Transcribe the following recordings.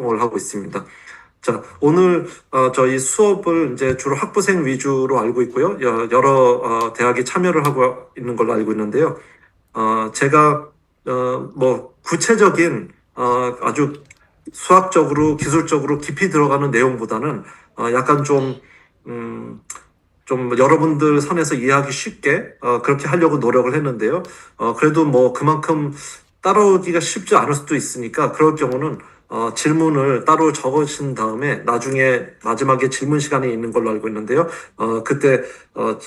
활동을 하고 있습니다. 자, 오늘 저희 수업을 이제 주로 학부생 위주로 알고 있고요. 여러 대학이 참여를 하고 있는 걸로 알고 있는데요. 제가 뭐 구체적인 아주 수학적으로 기술적으로 깊이 들어가는 내용보다는 약간 좀 여러분들 선에서 이해하기 쉽게 그렇게 하려고 노력을 했는데요. 그래도 뭐 그만큼 따라오기가 쉽지 않을 수도 있으니까 그럴 경우는 질문을 따로 적으신 다음에 나중에 마지막에 질문 시간이 있는 걸로 알고 있는데요. 그때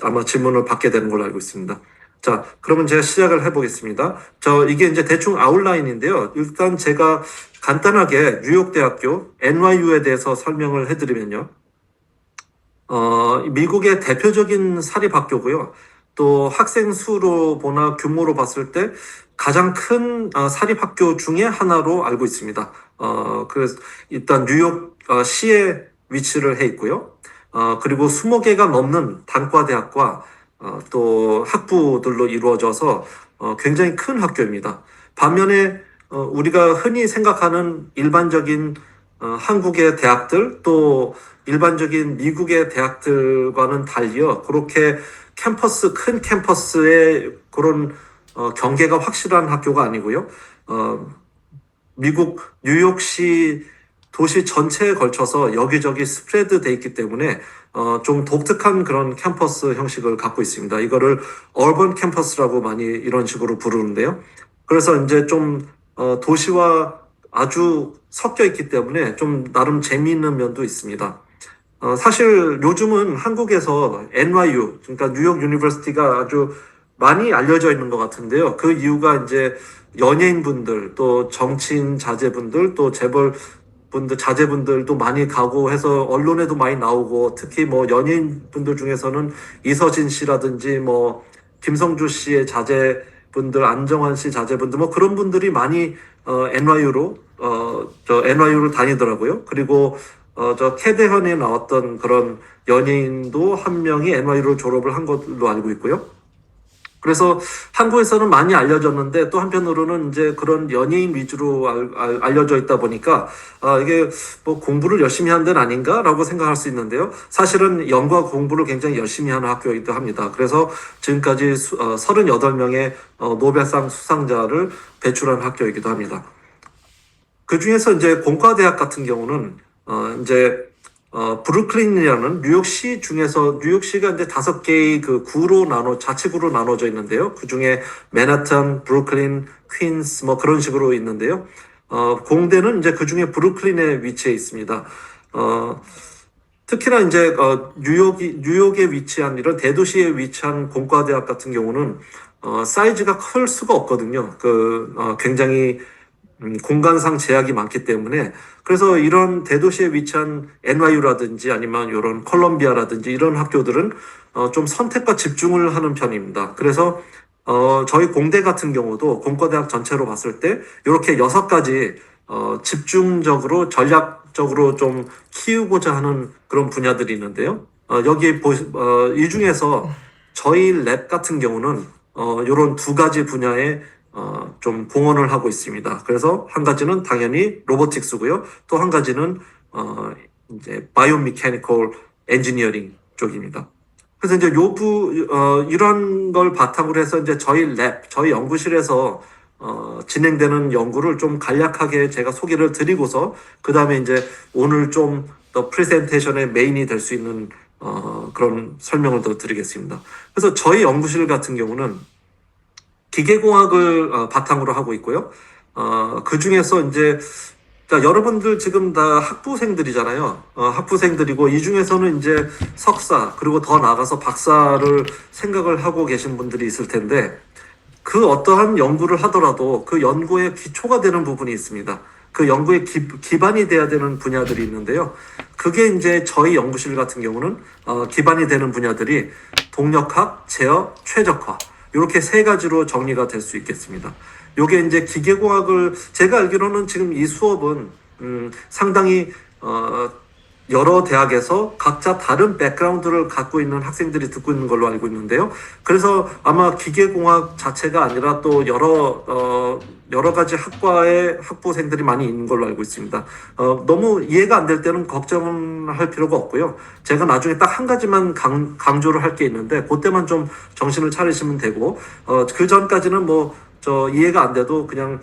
아마 질문을 받게 되는 걸로 알고 있습니다. 자, 그러면 제가 시작을 해보겠습니다. 이게 이제 대충 아웃라인인데요. 일단 제가 간단하게 뉴욕대학교 NYU에 대해서 설명을 해드리면요. 미국의 대표적인 사립학교고요. 또 학생 수로 보나 규모로 봤을 때 가장 큰 사립학교 중에 하나로 알고 있습니다. 그래서 일단 뉴욕 시에 위치를 해 있고요. 그리고 20개가 넘는 단과대학과 또 학부들로 이루어져서 굉장히 큰 학교입니다. 반면에 우리가 흔히 생각하는 일반적인 한국의 대학들 또 일반적인 미국의 대학들과는 달리요. 그렇게 큰 캠퍼스의 그런 경계가 확실한 학교가 아니고요. 미국 뉴욕시 도시 전체에 걸쳐서 여기저기 스프레드 돼 있기 때문에 좀 독특한 그런 캠퍼스 형식을 갖고 있습니다. 이거를 얼번 캠퍼스라고 많이 이런 식으로 부르는데요. 그래서 이제 좀 도시와 아주 섞여 있기 때문에 좀 나름 재미있는 면도 있습니다. 사실 요즘은 한국에서 NYU, 그러니까 뉴욕 유니버시티가 아주 많이 알려져 있는 것 같은데요. 그 이유가 이제 연예인분들, 또 정치인 자제분들, 또 재벌 분들, 자제분들도 많이 가고 해서 언론에도 많이 나오고 특히 뭐 연예인분들 중에서는 이서진 씨라든지 뭐 김성주 씨의 자제분들, 안정환 씨 자제분들 뭐 그런 분들이 많이 NYU를 다니더라고요. 그리고 캐대현에 나왔던 그런 연예인도 한 명이 NYU를 졸업을 한 걸로 알고 있고요. 그래서 한국에서는 많이 알려졌는데 또 한편으로는 이제 그런 연예인 위주로 알려져 있다 보니까 이게 뭐 공부를 열심히 한 데는 아닌가라고 생각할 수 있는데요. 사실은 연구와 공부를 굉장히 열심히 하는 학교이기도 합니다. 그래서 지금까지 38명의 노벨상 수상자를 배출한 학교이기도 합니다. 그 중에서 이제 공과대학 같은 경우는 이제 브루클린이라는 뉴욕시 중에서 뉴욕시가 이제 5개의 그 자치구로 나눠져 있는데요. 그 중에 맨하탄, 브루클린, 퀸스 뭐 그런 식으로 있는데요. 공대는 이제 그 중에 브루클린에 위치해 있습니다. 특히나 이제 뉴욕에 위치한 이런 대도시에 위치한 공과대학 같은 경우는 사이즈가 클 수가 없거든요. 굉장히 공간상 제약이 많기 때문에 그래서 이런 대도시에 위치한 NYU라든지 아니면 이런 컬럼비아라든지 이런 학교들은 좀 선택과 집중을 하는 편입니다. 그래서 저희 공대 같은 경우도 공과대학 전체로 봤을 때 이렇게 6가지 집중적으로 전략적으로 좀 키우고자 하는 그런 분야들이 있는데요. 이 중에서 저희 랩 같은 경우는 이런 2가지 분야에 좀 공헌을 하고 있습니다. 그래서 한 가지는 당연히 로보틱스고요. 또 한 가지는 이제 바이오메카니컬 엔지니어링 쪽입니다. 그래서 이제 이런 걸 바탕으로 해서 이제 저희 연구실에서 진행되는 연구를 좀 간략하게 제가 소개를 드리고서 그 다음에 이제 오늘 좀 더 프레젠테이션의 메인이 될 수 있는 그런 설명을 더 드리겠습니다. 그래서 저희 연구실 같은 경우는 기계공학을 바탕으로 하고 있고요. 그 중에서 이제 그러니까 여러분들 지금 다 학부생들이잖아요. 학부생들이고 이 중에서는 이제 석사 그리고 더 나아가서 박사를 생각을 하고 계신 분들이 있을 텐데 그 어떠한 연구를 하더라도 그 연구의 기초가 되는 부분이 있습니다. 그 연구의 기반이 돼야 되는 분야들이 있는데요. 그게 이제 저희 연구실 같은 경우는 기반이 되는 분야들이 동력학, 제어, 최적화 이렇게 3가지로 정리가 될 수 있겠습니다. 요게 이제 기계공학을 제가 알기로는 지금 이 수업은 상당히 여러 대학에서 각자 다른 백그라운드를 갖고 있는 학생들이 듣고 있는 걸로 알고 있는데요. 그래서 아마 기계공학 자체가 아니라 또 여러 가지 학과의 학부생들이 많이 있는 걸로 알고 있습니다. 너무 이해가 안 될 때는 걱정할 필요가 없고요. 제가 나중에 딱 한 가지만 강조를 할 게 있는데 그때만 좀 정신을 차리시면 되고, 그 전까지는 이해가 안 돼도 그냥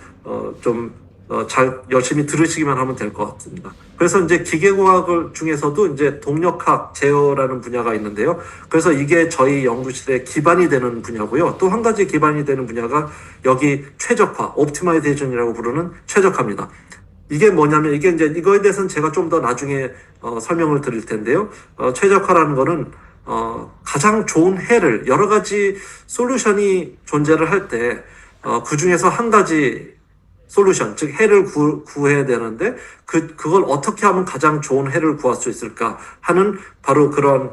잘 열심히 들으시기만 하면 될 것 같습니다. 그래서 이제 기계공학 중에서도 이제 동력학 제어라는 분야가 있는데요. 그래서 이게 저희 연구실의 기반이 되는 분야고요. 또 한 가지 기반이 되는 분야가 여기 최적화, 옵티마이제이션이라고 부르는 최적화입니다. 이게 뭐냐면 이게 이제 이거에 대해서는 제가 좀 더 나중에 설명을 드릴 텐데요. 최적화라는 거는 가장 좋은 해를 여러 가지 솔루션이 존재를 할 때 그 중에서 한 가지 솔루션, 즉 해를 구해야 되는데 그걸 어떻게 하면 가장 좋은 해를 구할 수 있을까 하는 바로 그런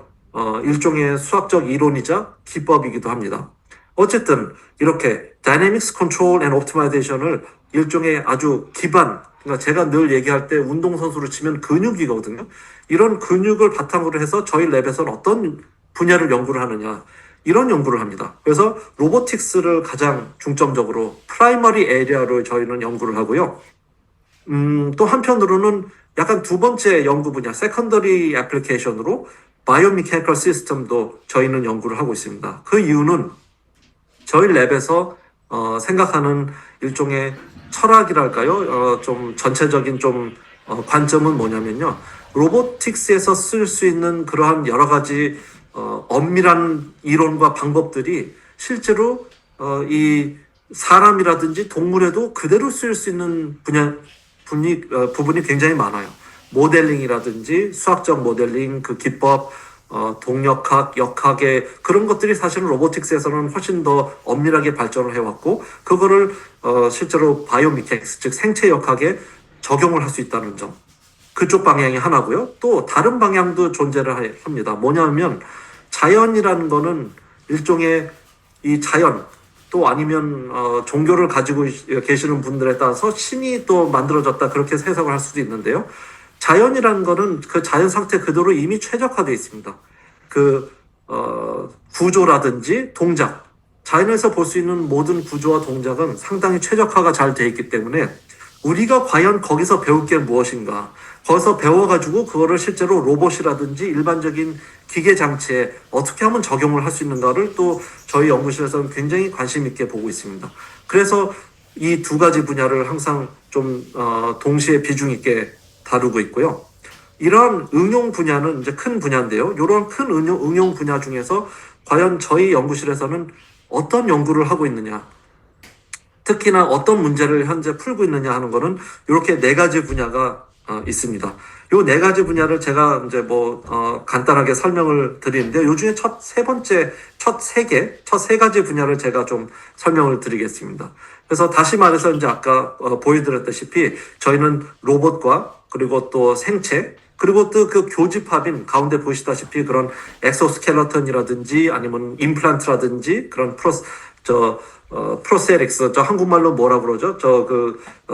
일종의 수학적 이론이자 기법이기도 합니다. 어쨌든 이렇게 Dynamics Control and Optimization을 일종의 아주 기반, 그러니까 제가 늘 얘기할 때 운동선수로 치면 근육이거든요. 이런 근육을 바탕으로 해서 저희 랩에서는 어떤 분야를 연구를 하느냐, 이런 연구를 합니다. 그래서 로보틱스를 가장 중점적으로 프라이머리 에리아로 저희는 연구를 하고요. 또 한편으로는 약간 두 번째 연구 분야, 세컨더리 애플리케이션으로 바이오미케니컬 시스템도 저희는 연구를 하고 있습니다. 그 이유는 저희 랩에서 생각하는 일종의 철학이랄까요? 좀 전체적인 관점은 뭐냐면요. 로보틱스에서 쓸 수 있는 그러한 여러 가지 엄밀한 이론과 방법들이 실제로 이 사람이라든지 동물에도 그대로 쓰일 수 있는 부분이 굉장히 많아요. 모델링이라든지 수학적 모델링, 그 기법, 동력학, 역학의 그런 것들이 사실은 로보틱스에서는 훨씬 더 엄밀하게 발전을 해왔고 그거를 실제로 바이오미케닉스, 즉 생체 역학에 적용을 할 수 있다는 점. 그쪽 방향이 하나고요. 또 다른 방향도 존재를 합니다. 뭐냐면 자연이라는 거는 일종의 이 자연 또 아니면 종교를 가지고 계시는 분들에 따라서 신이 또 만들어졌다 그렇게 해석을 할 수도 있는데요. 자연이라는 거는 그 자연 상태 그대로 이미 최적화되어 있습니다. 구조라든지 동작, 자연에서 볼 수 있는 모든 구조와 동작은 상당히 최적화가 잘 되어 있기 때문에 우리가 과연 거기서 배울 게 무엇인가, 거기서 배워가지고 그거를 실제로 로봇이라든지 일반적인 기계 장치에 어떻게 하면 적용을 할 수 있는가를 또 저희 연구실에서는 굉장히 관심 있게 보고 있습니다. 그래서 이 두 가지 분야를 항상 동시에 비중 있게 다루고 있고요. 이런 응용 분야는 이제 큰 분야인데요. 이런 큰 응용 분야 중에서 과연 저희 연구실에서는 어떤 연구를 하고 있느냐, 특히나 어떤 문제를 현재 풀고 있느냐 하는 거는 이렇게 네 가지 분야가 있습니다. 요 네 가지 분야를 제가 이제 간단하게 설명을 드리는데 요 중에 첫 세 가지 분야를 제가 좀 설명을 드리겠습니다. 그래서 다시 말해서 이제 아까 보여드렸다시피 저희는 로봇과 그리고 또 생체 그리고 또 그 교집합인 가운데 보시다시피 그런 엑소스켈레톤이라든지 아니면 임플란트라든지 그런 프로세릭스, 한국말로 뭐라 그러죠?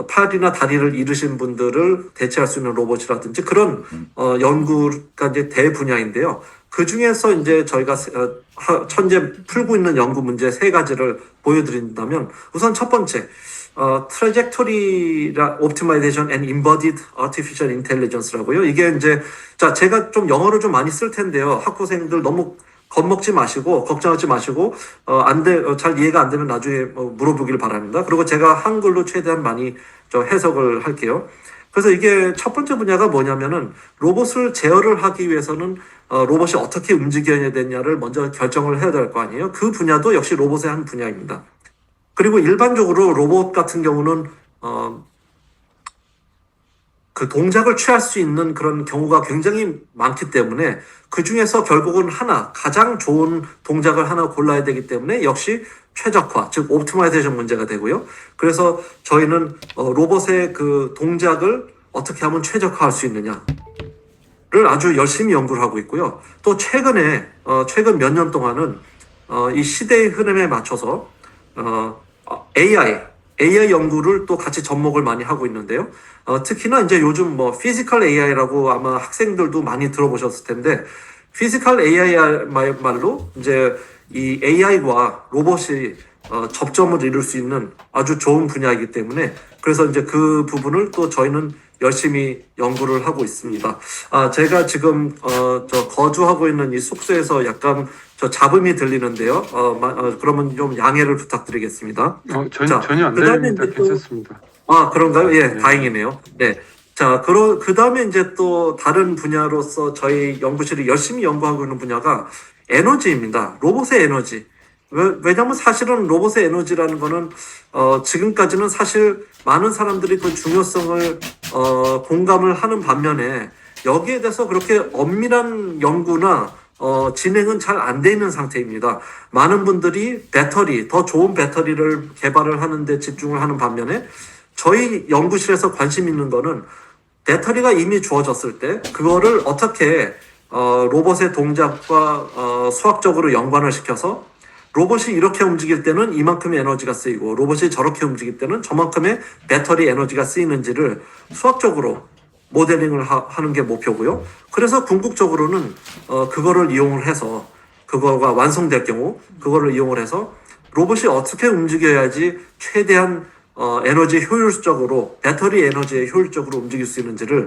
팔이나 다리를 잃으신 분들을 대체할 수 있는 로봇이라든지 그런, 연구가 이제 대분야인데요. 그 중에서 이제 저희가, 현재 풀고 있는 연구 문제 세 가지를 보여드린다면 우선 첫 번째, Trajectory Optimization and Embodied Artificial Intelligence라고요. 이게 이제, 제가 좀 영어를 좀 많이 쓸 텐데요. 학부생들 너무 겁먹지 마시고 걱정하지 마시고 잘 이해가 안 되면 나중에 물어보길 바랍니다. 그리고 제가 한글로 최대한 많이 해석을 할게요. 그래서 이게 첫 번째 분야가 뭐냐면은 로봇을 제어를 하기 위해서는 로봇이 어떻게 움직여야 되냐를 먼저 결정을 해야 될 거 아니에요. 그 분야도 역시 로봇의 한 분야입니다. 그리고 일반적으로 로봇 같은 경우는 그 동작을 취할 수 있는 그런 경우가 굉장히 많기 때문에 그 중에서 결국은 가장 좋은 동작을 하나 골라야 되기 때문에 역시 최적화, 즉 옵티마이제이션 문제가 되고요. 그래서 저희는 로봇의 그 동작을 어떻게 하면 최적화할 수 있느냐를 아주 열심히 연구를 하고 있고요. 또 최근 몇 년 동안은 이 시대의 흐름에 맞춰서 AI, AI 연구를 또 같이 접목을 많이 하고 있는데요. 특히나 이제 요즘 뭐 피지컬 AI라고 아마 학생들도 많이 들어보셨을 텐데, 피지컬 AI 말로 이제 이 AI와 로봇이 접점을 이룰 수 있는 아주 좋은 분야이기 때문에, 그래서 이제 그 부분을 또 저희는 열심히 연구를 하고 있습니다. 제가 지금 저 거주하고 있는 이 숙소에서 약간 저 잡음이 들리는데요. 그러면 좀 양해를 부탁드리겠습니다. 전혀 안 그다음에 들립니다. 이제 또 괜찮습니다. 그런가요? 예, 네. 다행이네요. 네. 자, 그 다음에 이제 또 다른 분야로서 저희 연구실이 열심히 연구하고 있는 분야가 에너지입니다. 로봇의 에너지. 왜냐면 사실은 로봇의 에너지라는 거는, 지금까지는 사실 많은 사람들이 그 중요성을, 공감을 하는 반면에 여기에 대해서 그렇게 엄밀한 연구나 진행은 잘 안 돼 있는 상태입니다. 많은 분들이 더 좋은 배터리를 개발을 하는데 집중을 하는 반면에 저희 연구실에서 관심 있는 거는 배터리가 이미 주어졌을 때 그거를 어떻게 로봇의 동작과 수학적으로 연관을 시켜서 로봇이 이렇게 움직일 때는 이만큼의 에너지가 쓰이고 로봇이 저렇게 움직일 때는 저만큼의 배터리 에너지가 쓰이는지를 수학적으로 모델링을 하는 게 목표고요. 그래서 궁극적으로는 그거를 이용을 해서 그거가 완성될 경우 그거를 이용을 해서 로봇이 어떻게 움직여야지 최대한 에너지 효율적으로 배터리 에너지에 효율적으로 움직일 수 있는지를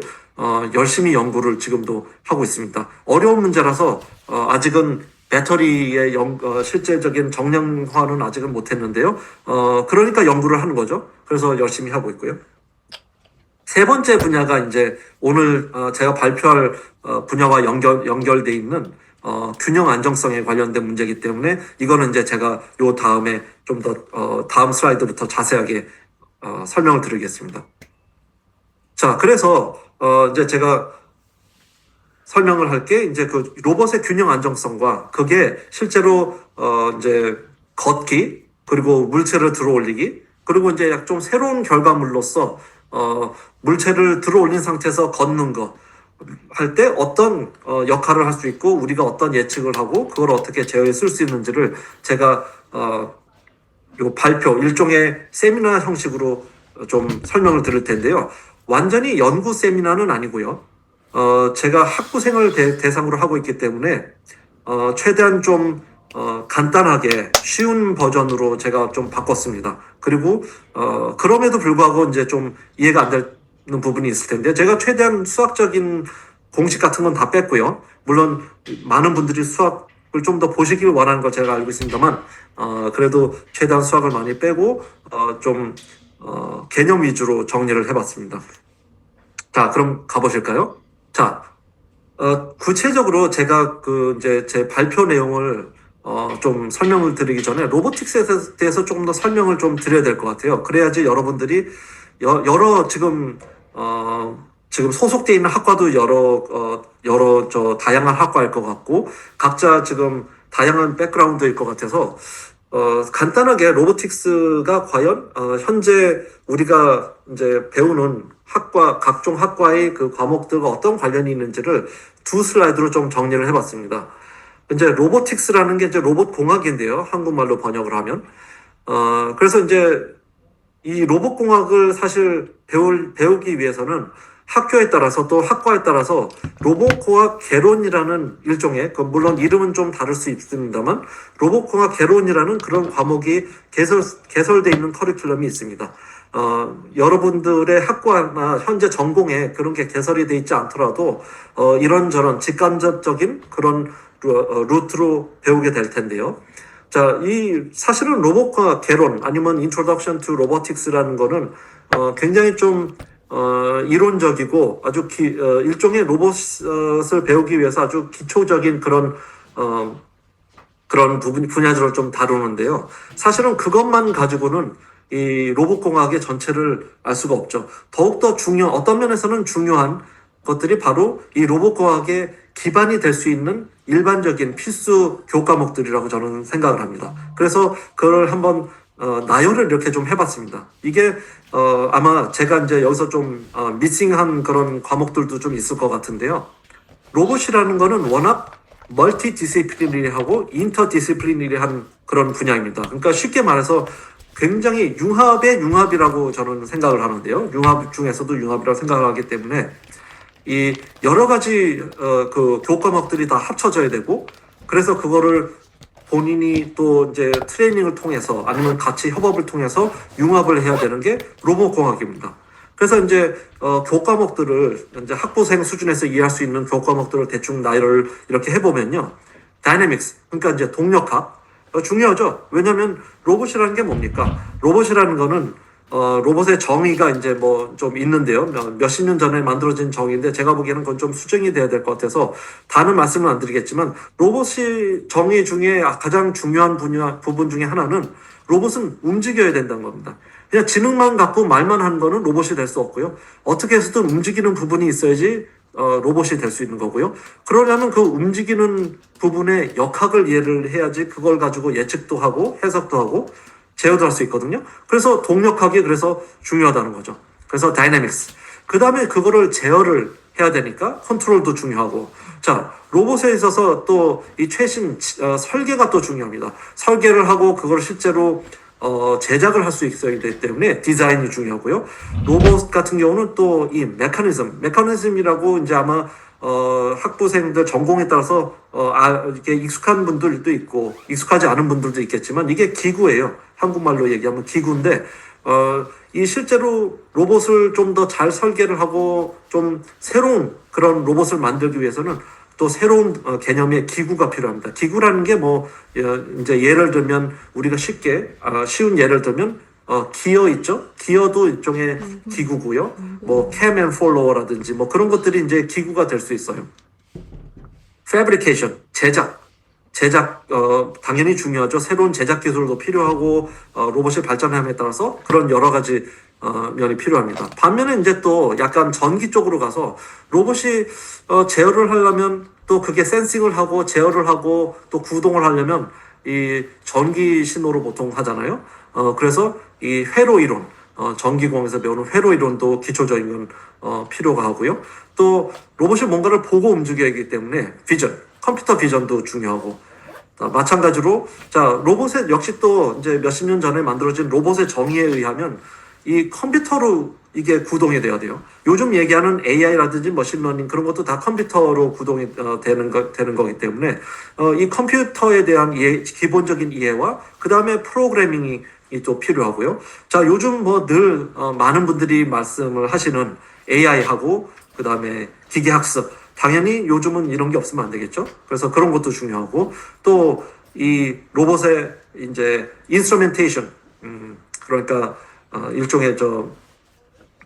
열심히 연구를 지금도 하고 있습니다. 어려운 문제라서 아직은 배터리의 실제적인 정량화는 아직은 못했는데요. 그러니까 연구를 하는 거죠. 그래서 열심히 하고 있고요. 세 번째 분야가 이제 오늘 제가 발표할 분야와 연결돼 있는 균형 안정성에 관련된 문제이기 때문에 이거는 이제 제가 요 다음에 좀 더 다음 슬라이드부터 자세하게 설명을 드리겠습니다. 자, 그래서 이제 제가 설명을 할 게 이제 그 로봇의 균형 안정성과 그게 실제로 이제 걷기 그리고 물체를 들어올리기 그리고 이제 약 좀 새로운 결과물로서 물체를 들어올린 상태에서 걷는 거 할 때 어떤 역할을 할 수 있고 우리가 어떤 예측을 하고 그걸 어떻게 제어에 쓸 수 있는지를 제가 요 발표 일종의 세미나 형식으로 좀 설명을 드릴 텐데요. 완전히 연구 세미나는 아니고요. 제가 학부생을 대상으로 하고 있기 때문에 최대한 좀 간단하게 쉬운 버전으로 제가 좀 바꿨습니다. 그리고 그럼에도 불구하고 이제 좀 이해가 안 되는 부분이 있을 텐데 제가 최대한 수학적인 공식 같은 건 다 뺐고요. 물론 많은 분들이 수학을 좀 더 보시길 원하는 거 제가 알고 있습니다만 그래도 최대한 수학을 많이 빼고 좀 개념 위주로 정리를 해봤습니다. 자, 그럼 가보실까요? 자, 구체적으로 제가 이제 제 발표 내용을 좀 설명을 드리기 전에 로보틱스에 대해서 조금 더 설명을 좀 드려야 될 것 같아요. 그래야지 여러분들이 여러 지금 소속되어 있는 학과도 여러 다양한 학과일 것 같고 각자 지금 다양한 백그라운드일 것 같아서 간단하게 로보틱스가 과연 현재 우리가 이제 배우는 각종 학과의 그 과목들과 어떤 관련이 있는지를 두 슬라이드로 좀 정리를 해봤습니다. 이제 로보틱스라는 게 이제 로봇 공학인데요. 한국말로 번역을 하면. 그래서 이제 이 로봇 공학을 사실 배우기 위해서는 학교에 따라서 또 학과에 따라서 로봇공학 개론이라는 일종의 물론 이름은 좀 다를 수 있습니다만 로봇공학 개론이라는 그런 과목이 개설되어 있는 커리큘럼이 있습니다. 여러분들의 학과나 현재 전공에 그런 게 개설이 되어 있지 않더라도 이런저런 직간접적인 그런 루트로 배우게 될 텐데요. 자, 사실은 로봇공학 개론 아니면 Introduction to Robotics라는 거는 굉장히 좀 이론적이고 아주 일종의 로봇을 배우기 위해서 아주 기초적인 그런 분야들을 좀 다루는데요. 사실은 그것만 가지고는 이 로봇공학의 전체를 알 수가 없죠. 더욱더 어떤 면에서는 중요한 것들이 바로 이 로봇공학의 기반이 될 수 있는 일반적인 필수 교과목들이라고 저는 생각을 합니다. 그래서 그걸 한번 나열을 이렇게 좀 해봤습니다. 이게 아마 제가 이제 여기서 좀 미싱한 그런 과목들도 좀 있을 것 같은데요. 로봇이라는 거는 워낙 멀티 디시플리너리하고 인터 디시플리너리한 그런 분야입니다. 그러니까 쉽게 말해서 굉장히 융합의 융합이라고 저는 생각을 하는데요. 융합 중에서도 융합이라고 생각을 하기 때문에 이 여러 가지 그 교과목들이 다 합쳐져야 되고, 그래서 그거를 본인이 또 이제 트레이닝을 통해서 아니면 같이 협업을 통해서 융합을 해야 되는 게 로봇공학입니다. 그래서 이제 교과목들을 이제 학부생 수준에서 이해할 수 있는 교과목들을 대충 나열을 이렇게 해보면요, 다이내믹스, 그러니까 이제 동력학 중요하죠. 왜냐하면 로봇이라는 게 뭡니까? 로봇이라는 거는 로봇의 정의가 이제 뭐 좀 있는데요. 몇십 년 전에 만들어진 정의인데 제가 보기에는 그건 좀 수정이 돼야 될 것 같아서 다는 말씀은 안 드리겠지만, 로봇이 정의 중에 가장 중요한 부분 중에 하나는 로봇은 움직여야 된다는 겁니다. 그냥 지능만 갖고 말만 하는 거는 로봇이 될 수 없고요. 어떻게 해서든 움직이는 부분이 있어야지 로봇이 될 수 있는 거고요. 그러려면 그 움직이는 부분의 역학을 이해를 해야지 그걸 가지고 예측도 하고 해석도 하고 제어도 할 수 있거든요. 그래서 동력학이 그래서 중요하다는 거죠. 그래서 다이내믹스. 그 다음에 그거를 제어를 해야 되니까 컨트롤도 중요하고. 자, 로봇에 있어서 또 이 최신 설계가 또 중요합니다. 설계를 하고 그걸 실제로 제작을 할 수 있어야 되기 때문에 디자인이 중요하고요. 로봇 같은 경우는 또 이 메커니즘이라고 이제 아마 학부생들 전공에 따라서 이렇게 익숙한 분들도 있고 익숙하지 않은 분들도 있겠지만, 이게 기구예요. 한국말로 얘기하면 기구인데 이 실제로 로봇을 좀 더 잘 설계를 하고 좀 새로운 그런 로봇을 만들기 위해서는 또 새로운 개념의 기구가 필요합니다. 기구라는 게 뭐 이제 예를 들면 우리가 쉽게 쉬운 예를 들면 기어 있죠? 기어도 일종의 기구고요. 뭐 cam and follow라든지 뭐 그런 것들이 이제 기구가 될 수 있어요. fabrication, 제작 당연히 중요하죠. 새로운 제작 기술도 필요하고 로봇이 발전함에 따라서 그런 여러 가지 면이 필요합니다. 반면에 이제 또 약간 전기 쪽으로 가서 로봇이 제어를 하려면 또 그게 센싱을 하고 제어를 하고 또 구동을 하려면 이 전기 신호로 보통 하잖아요. 그래서 이 회로 이론, 전기공에서 배우는 회로 이론도 기초적인 건 필요가 하고요. 또 로봇이 뭔가를 보고 움직여야 하기 때문에 컴퓨터 비전도 중요하고. 마찬가지로 자, 로봇의 역시 또 이제 몇십 년 전에 만들어진 로봇의 정의에 의하면 이 컴퓨터로 이게 구동이 돼야 돼요. 요즘 얘기하는 AI라든지 머신러닝 그런 것도 다 컴퓨터로 구동이 되는 거기 때문에 이 컴퓨터에 대한 기본적인 이해와 그 다음에 프로그래밍이 또 필요하고요. 자, 요즘 뭐 늘 많은 분들이 말씀을 하시는 AI하고 그 다음에 기계학습, 당연히 요즘은 이런 게 없으면 안 되겠죠. 그래서 그런 것도 중요하고, 또 이 로봇의 이제 인스트루멘테이션, 그러니까 일종의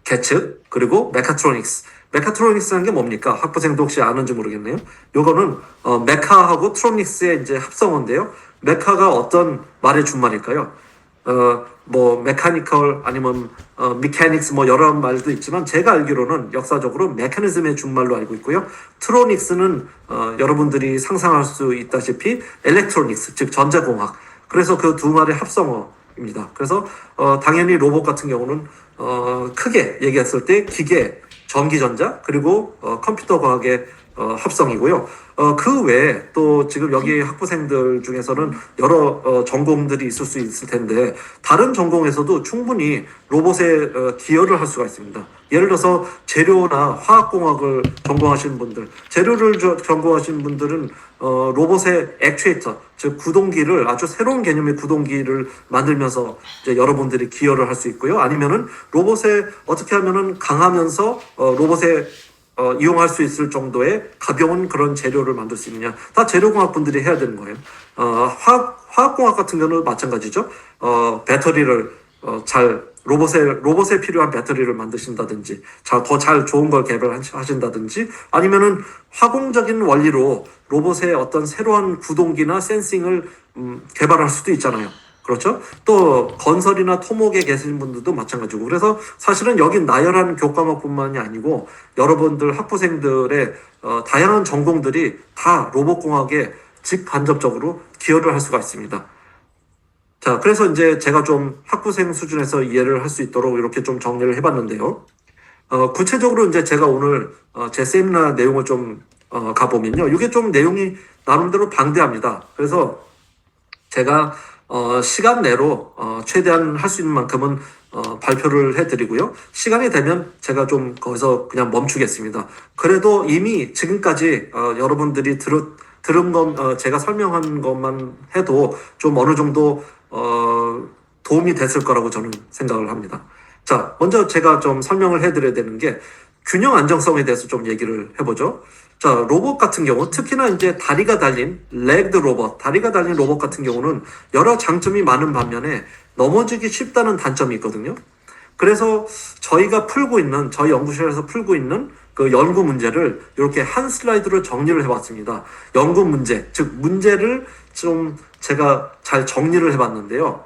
계측, 그리고 메카트로닉스라는 게 뭡니까? 학부생도 혹시 아는지 모르겠네요. 요거는 메카하고 트로닉스의 이제 합성어인데요. 메카가 어떤 말의 준말일까요? 뭐 메카니컬 아니면 미케닉스 뭐 여러 말도 있지만, 제가 알기로는 역사적으로 메커니즘의 준말로 알고 있고요. 트로닉스는 여러분들이 상상할 수 있다시피 엘렉트로닉스, 즉 전자공학. 그래서 그 두 말의 합성어입니다. 그래서 당연히 로봇 같은 경우는 크게 얘기했을 때 기계, 전기전자, 그리고 컴퓨터 과학의 합성이고요. 그 외에 또 지금 여기 학부생들 중에서는 여러 전공들이 있을 수 있을 텐데, 다른 전공에서도 충분히 로봇에 기여를 할 수가 있습니다. 예를 들어서 재료나 화학공학을 전공하시는 분들, 재료를 전공하시는 분들은 로봇의 액추에이터, 즉 구동기를, 아주 새로운 개념의 구동기를 만들면서 이제 여러분들이 기여를 할 수 있고요. 아니면은 로봇에 어떻게 하면은 강하면서 로봇에 이용할 수 있을 정도의 가벼운 그런 재료를 만들 수 있느냐. 다 재료공학 분들이 해야 되는 거예요. 화학공학 같은 경우는 마찬가지죠. 배터리를 로봇에 필요한 배터리를 만드신다든지, 더 잘 좋은 걸 개발하신다든지, 아니면은 화공적인 원리로 로봇의 어떤 새로운 구동기나 센싱을 개발할 수도 있잖아요. 그렇죠? 또 건설이나 토목에 계신 분들도 마찬가지고. 그래서 사실은 여기 나열한 교과목뿐만이 아니고 여러분들 학부생들의 다양한 전공들이 다 로봇공학에 직간접적으로 기여를 할 수가 있습니다. 자, 그래서 이제 제가 좀 학부생 수준에서 이해를 할 수 있도록 이렇게 좀 정리를 해봤는데요. 구체적으로 이제 제가 오늘 제 세미나 내용을 좀 가보면요, 이게 좀 내용이 나름대로 방대합니다. 그래서 제가 시간 내로 최대한 할 수 있는 만큼은 발표를 해드리고요. 시간이 되면 제가 좀 거기서 그냥 멈추겠습니다. 그래도 이미 지금까지 여러분들이 들은 것, 제가 설명한 것만 해도 좀 어느 정도 도움이 됐을 거라고 저는 생각을 합니다. 자, 먼저 제가 좀 설명을 해드려야 되는 게 균형 안정성에 대해서 좀 얘기를 해보죠. 자, 로봇 같은 경우, 특히나 이제 다리가 달린 레그드 로봇, 다리가 달린 로봇 같은 경우는 여러 장점이 많은 반면에 넘어지기 쉽다는 단점이 있거든요. 그래서 저희가 풀고 있는, 저희 연구실에서 풀고 있는 그 연구 문제를 이렇게 한 슬라이드로 정리를 해봤습니다. 연구 문제, 즉 문제를 좀 제가 잘 정리를 해봤는데요.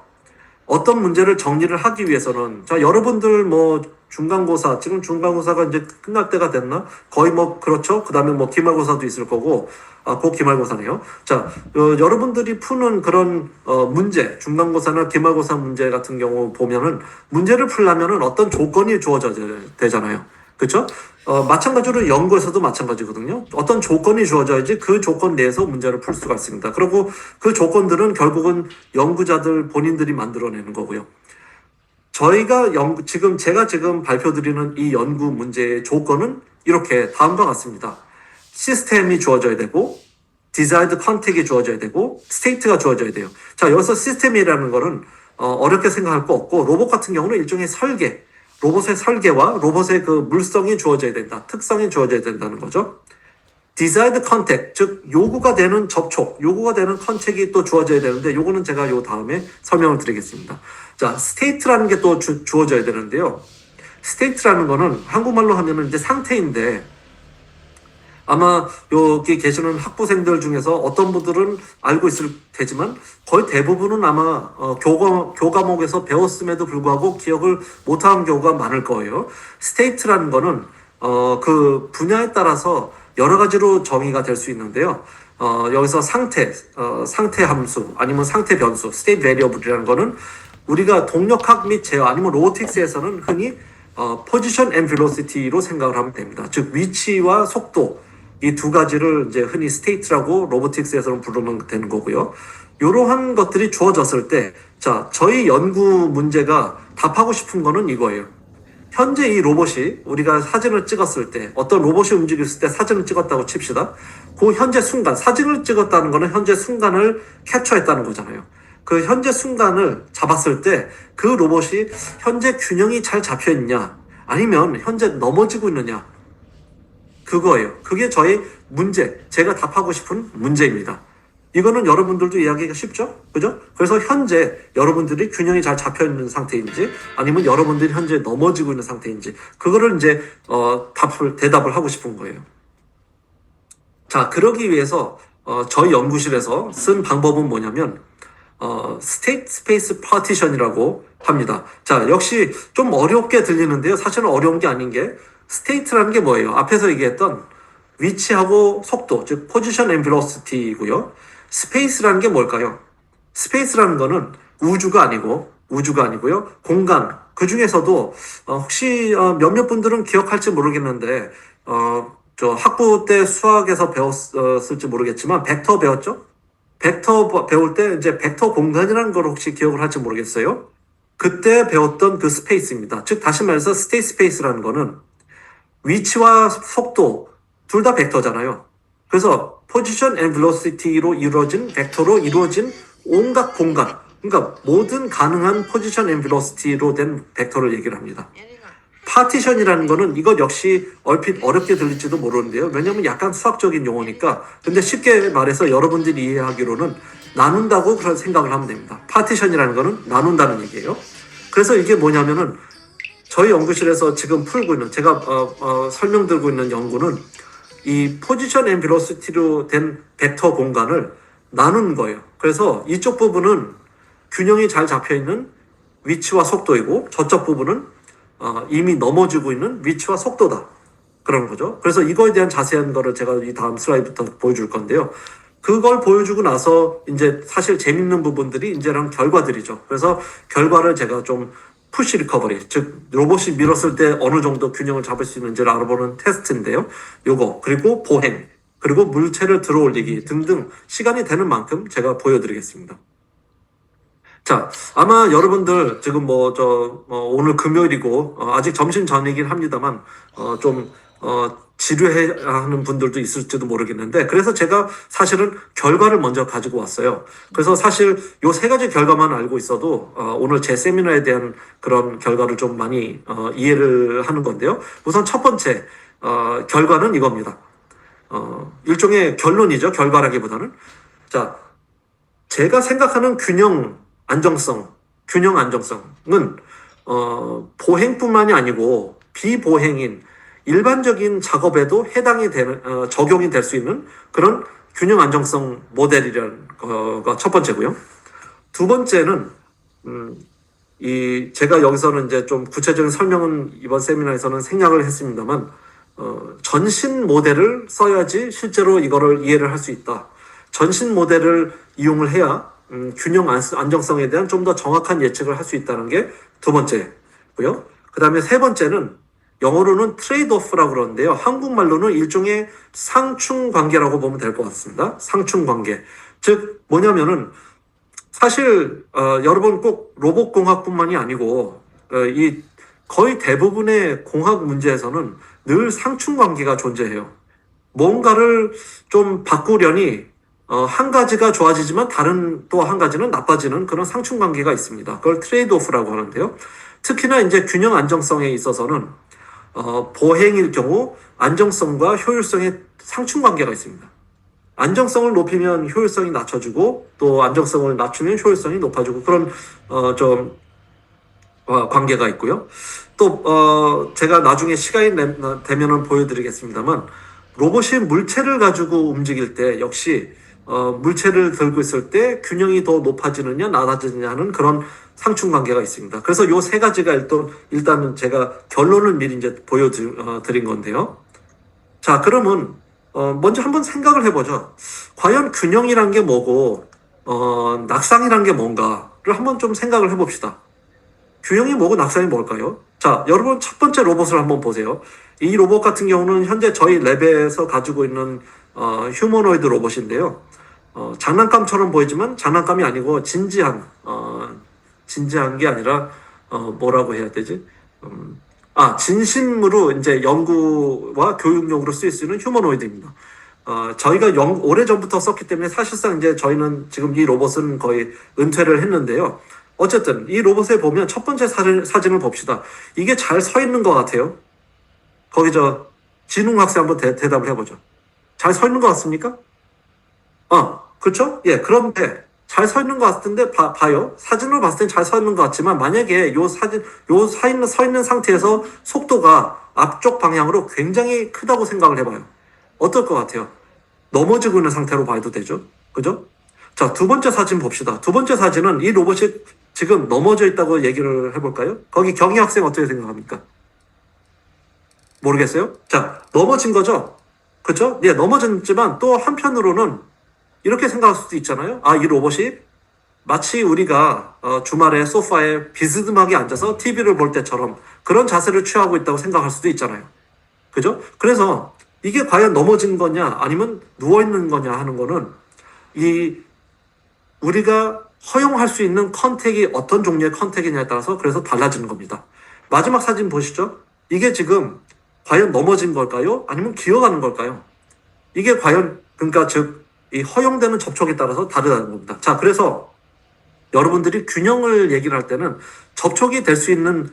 어떤 문제를 정리를 하기 위해서는, 자, 여러분들 뭐 중간고사, 지금 중간고사가 이제 끝날 때가 됐나? 거의 뭐 그렇죠. 그 다음에 뭐 기말고사도 있을 거고, 곧 기말고사네요. 자, 여러분들이 푸는 그런 문제, 중간고사나 기말고사 문제 같은 경우 보면은 문제를 풀려면은 어떤 조건이 주어져야 되잖아요. 그렇죠? 마찬가지로 연구에서도 마찬가지거든요. 어떤 조건이 주어져야지 그 조건 내에서 문제를 풀 수가 있습니다. 그리고 그 조건들은 결국은 연구자들 본인들이 만들어내는 거고요. 저희가 지금 제가 지금 발표드리는 이 연구 문제의 조건은 이렇게 다음과 같습니다. 시스템이 주어져야 되고, 디자이드 컨택이 주어져야 되고, 스테이트가 주어져야 돼요. 자, 여기서 시스템이라는 거는 어렵게 생각할 거 없고, 로봇 같은 경우는 일종의 설계, 로봇의 설계와 로봇의 그 물성이 주어져야 된다. 특성이 주어져야 된다는 거죠. 디자이드 컨택, 즉 요구가 되는 접촉, 요구가 되는 컨택이 또 주어져야 되는데 요거는 제가 요 다음에 설명을 드리겠습니다. 자, 스테이트라는 게 또 주어져야 되는데요. 스테이트라는 거는 한국말로 하면은 이제 상태인데 아마 여기 계시는 학부생들 중에서 어떤 분들은 알고 있을 테지만 거의 대부분은 아마 교과목에서 배웠음에도 불구하고 기억을 못하는 경우가 많을 거예요. 스테이트라는 거는 그 분야에 따라서 여러 가지로 정의가 될 수 있는데요. 여기서 상태 함수 아니면 상태 변수, state variable이라는 거는 우리가 동력학 및 제어 아니면 로보틱스에서는 흔히 position and velocity로 생각을 하면 됩니다. 즉 위치와 속도 이 두 가지를 이제 흔히 state라고 로보틱스에서는 부르면 되는 거고요. 이러한 것들이 주어졌을 때, 자, 저희 연구 문제가 답하고 싶은 거는 이거예요. 현재 이 로봇이 우리가 사진을 찍었을 때 어떤 로봇이 움직였을 때 사진을 찍었다고 칩시다. 그 현재 순간, 사진을 찍었다는 거는 현재 순간을 캡처했다는 거잖아요. 그 현재 순간을 잡았을 때 그 로봇이 현재 균형이 잘 잡혀 있냐 아니면 현재 넘어지고 있느냐 그거예요. 그게 저희 문제, 제가 답하고 싶은 문제입니다. 이거는 여러분들도 이해하기가 쉽죠? 그죠? 그래서 현재 여러분들이 균형이 잘 잡혀 있는 상태인지 아니면 여러분들이 현재 넘어지고 있는 상태인지 그거를 이제 대답을 하고 싶은 거예요. 자, 그러기 위해서 저희 연구실에서 쓴 방법은 뭐냐면 state space partition이라고 합니다. 자, 역시 좀 어렵게 들리는데요. 사실은 어려운 게 아닌 게 state라는 게 뭐예요? 앞에서 얘기했던 위치하고 속도, 즉 position and velocity이고요. 스페이스라는 게 뭘까요? 스페이스라는 거는 우주가 아니고요. 공간. 그 중에서도 혹시 몇몇 분들은 기억할지 모르겠는데 저 학부 때 수학에서 배웠을지 모르겠지만 벡터 배웠죠? 벡터 배울 때 이제 벡터 공간이라는 걸 혹시 기억을 할지 모르겠어요? 그때 배웠던 그 스페이스입니다. 즉 다시 말해서 스테이트 스페이스라는 거는 위치와 속도 둘 다 벡터잖아요. 그래서 포지션 앤 벨로시티로 이루어진 벡터로 이루어진 온갖 공간, 그러니까 모든 가능한 포지션 앤 벨로시티로 된 벡터를 얘기를 합니다. 파티션이라는 거는 이것 역시 얼핏 어렵게 들릴지도 모르는데요. 왜냐하면 약간 수학적인 용어니까. 근데 쉽게 말해서 여러분들이 이해하기로는 나눈다고 그런 생각을 하면 됩니다. 파티션이라는 거는 나눈다는 얘기예요. 그래서 이게 뭐냐면은 저희 연구실에서 지금 풀고 있는 제가 설명드리고 있는 연구는 이 포지션 앤 벨로시티로 된 벡터 공간을 나눈 거예요. 그래서 이쪽 부분은 균형이 잘 잡혀 있는 위치와 속도이고 저쪽 부분은 이미 넘어지고 있는 위치와 속도다. 그런 거죠. 그래서 이거에 대한 자세한 거를 제가 이 다음 슬라이드부터 보여줄 건데요. 그걸 보여주고 나서 이제 사실 재밌는 부분들이 이제는 결과들이죠. 그래서 결과를 제가 좀 푸시 리커버리, 즉 로봇이 밀었을 때 어느 정도 균형을 잡을 수 있는지를 알아보는 테스트인데요. 요거 그리고 보행, 그리고 물체를 들어올리기 등등 시간이 되는 만큼 제가 보여드리겠습니다. 자, 아마 여러분들 지금 오늘 금요일이고, 아직 점심 전이긴 합니다만, 지루해 하는 분들도 있을지도 모르겠는데, 그래서 제가 사실은 결과를 먼저 가지고 왔어요. 그래서 사실 요 세 가지 결과만 알고 있어도, 오늘 제 세미나에 대한 그런 결과를 좀 많이, 이해를 하는 건데요. 우선 첫 번째, 결과는 이겁니다. 일종의 결론이죠. 결과라기보다는. 자, 제가 생각하는 균형 안정성은 보행뿐만이 아니고 비보행인 일반적인 작업에도 해당이 되는 적용이 될 수 있는 그런 균형 안정성 모델이라는 거가 첫 번째고요. 두 번째는 제가 여기서는 이제 좀 구체적인 설명은 이번 세미나에서는 생략을 했습니다만 전신 모델을 써야지 실제로 이거를 이해를 할 수 있다. 전신 모델을 이용을 해야 균형 안정성에 대한 좀 더 정확한 예측을 할 수 있다는 게 두 번째고요. 그 다음에 세 번째는 영어로는 트레이드오프라고 그러는데요. 한국말로는 일종의 상충 관계라고 보면 될 것 같습니다. 상충 관계. 즉 뭐냐면은 사실 여러분 꼭 로봇 공학뿐만이 아니고 이 거의 대부분의 공학 문제에서는 늘 상충 관계가 존재해요. 뭔가를 좀 바꾸려니 한 가지가 좋아지지만 다른 또 한 가지는 나빠지는 그런 상충 관계가 있습니다. 그걸 트레이드오프라고 하는데요. 특히나 이제 균형 안정성에 있어서는 보행일 경우 안정성과 효율성의 상충 관계가 있습니다. 안정성을 높이면 효율성이 낮춰지고 또 안정성을 낮추면 효율성이 높아지고 그런 관계가 있고요. 또 제가 나중에 시간이 되면은 보여드리겠습니다만 로봇이 물체를 가지고 움직일 때 역시 물체를 들고 있을 때 균형이 더 높아지느냐 낮아지느냐 하는 그런 상충 관계가 있습니다. 그래서 요 세 가지가 일단은 제가 결론을 미리 이제 보여드린 건데요. 자, 그러면 먼저 한번 생각을 해보죠. 과연 균형이란 게 뭐고 낙상이란 게 뭔가를 한번 좀 생각을 해봅시다. 균형이 뭐고 낙상이 뭘까요? 자, 여러분 첫 번째 로봇을 한번 보세요. 이 로봇 같은 경우는 현재 저희 랩에서 가지고 있는 휴머노이드 로봇인데요. 장난감처럼 보이지만 장난감이 아니고 진지한 게 아니라 뭐라고 해야 되지? 진심으로 이제 연구와 교육용으로 쓰일 수 있는 휴머노이드입니다. 저희가 오래전부터 썼기 때문에 사실상 이제 저희는 지금 이 로봇은 거의 은퇴를 했는데요. 어쨌든 이 로봇에 보면 첫 번째 사진을 봅시다. 이게 잘 서 있는 것 같아요. 거기 진웅 학생 한번 대답을 해보죠. 잘 서 있는 것 같습니까? 그렇죠? 예, 그런데 잘 서 있는 것 같은데 봐요. 사진으로 봤을 땐 잘 서 있는 것 같지만 만약에 서 있는 상태에서 속도가 앞쪽 방향으로 굉장히 크다고 생각을 해봐요. 어떨 것 같아요? 넘어지고 있는 상태로 봐도 되죠. 그죠? 자, 두 번째 사진 봅시다. 두 번째 사진은 이 로봇이 지금 넘어져 있다고 얘기를 해볼까요? 거기 경희 학생 어떻게 생각합니까? 모르겠어요? 자, 넘어진 거죠? 그렇죠? 예, 넘어졌지만 또 한편으로는 이렇게 생각할 수도 있잖아요. 이 로봇이 마치 우리가 주말에 소파에 비스듬하게 앉아서 TV를 볼 때처럼 그런 자세를 취하고 있다고 생각할 수도 있잖아요. 그죠? 그래서 이게 과연 넘어진 거냐 아니면 누워있는 거냐 하는 거는 우리가 허용할 수 있는 컨택이 어떤 종류의 컨택이냐에 따라서 그래서 달라지는 겁니다. 마지막 사진 보시죠. 이게 지금 과연 넘어진 걸까요? 아니면 기어가는 걸까요? 이게 과연 그러니까 이 허용되는 접촉에 따라서 다르다는 겁니다. 자, 그래서 여러분들이 균형을 얘기를 할 때는 접촉이 될 수 있는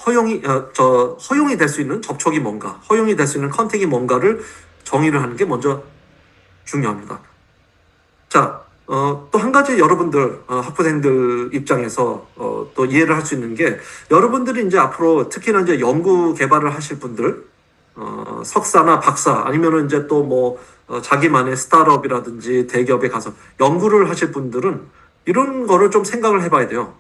허용이 될 수 있는 접촉이 뭔가, 허용이 될 수 있는 컨택이 뭔가를 정의를 하는 게 먼저 중요합니다. 자, 또 한 가지 여러분들, 학부생들 입장에서, 또 이해를 할 수 있는 게, 여러분들이 이제 앞으로 특히나 이제 연구 개발을 하실 분들, 석사나 박사, 아니면은 이제 또 자기만의 스타트업이라든지 대기업에 가서 연구를 하실 분들은 이런 거를 좀 생각을 해봐야 돼요.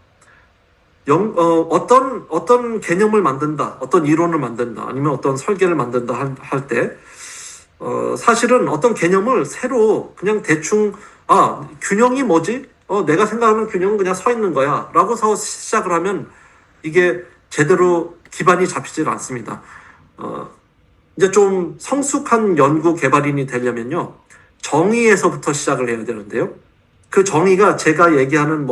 어떤 개념을 만든다, 어떤 이론을 만든다, 아니면 어떤 설계를 만든다 할 때, 사실은 어떤 개념을 새로 그냥 대충, 균형이 뭐지? 내가 생각하는 균형은 그냥 서 있는 거야. 라고 해서 시작을 하면 이게 제대로 기반이 잡히질 않습니다. 이제 좀 성숙한 연구 개발인이 되려면요, 정의에서부터 시작을 해야 되는데요. 그 정의가 제가 얘기하는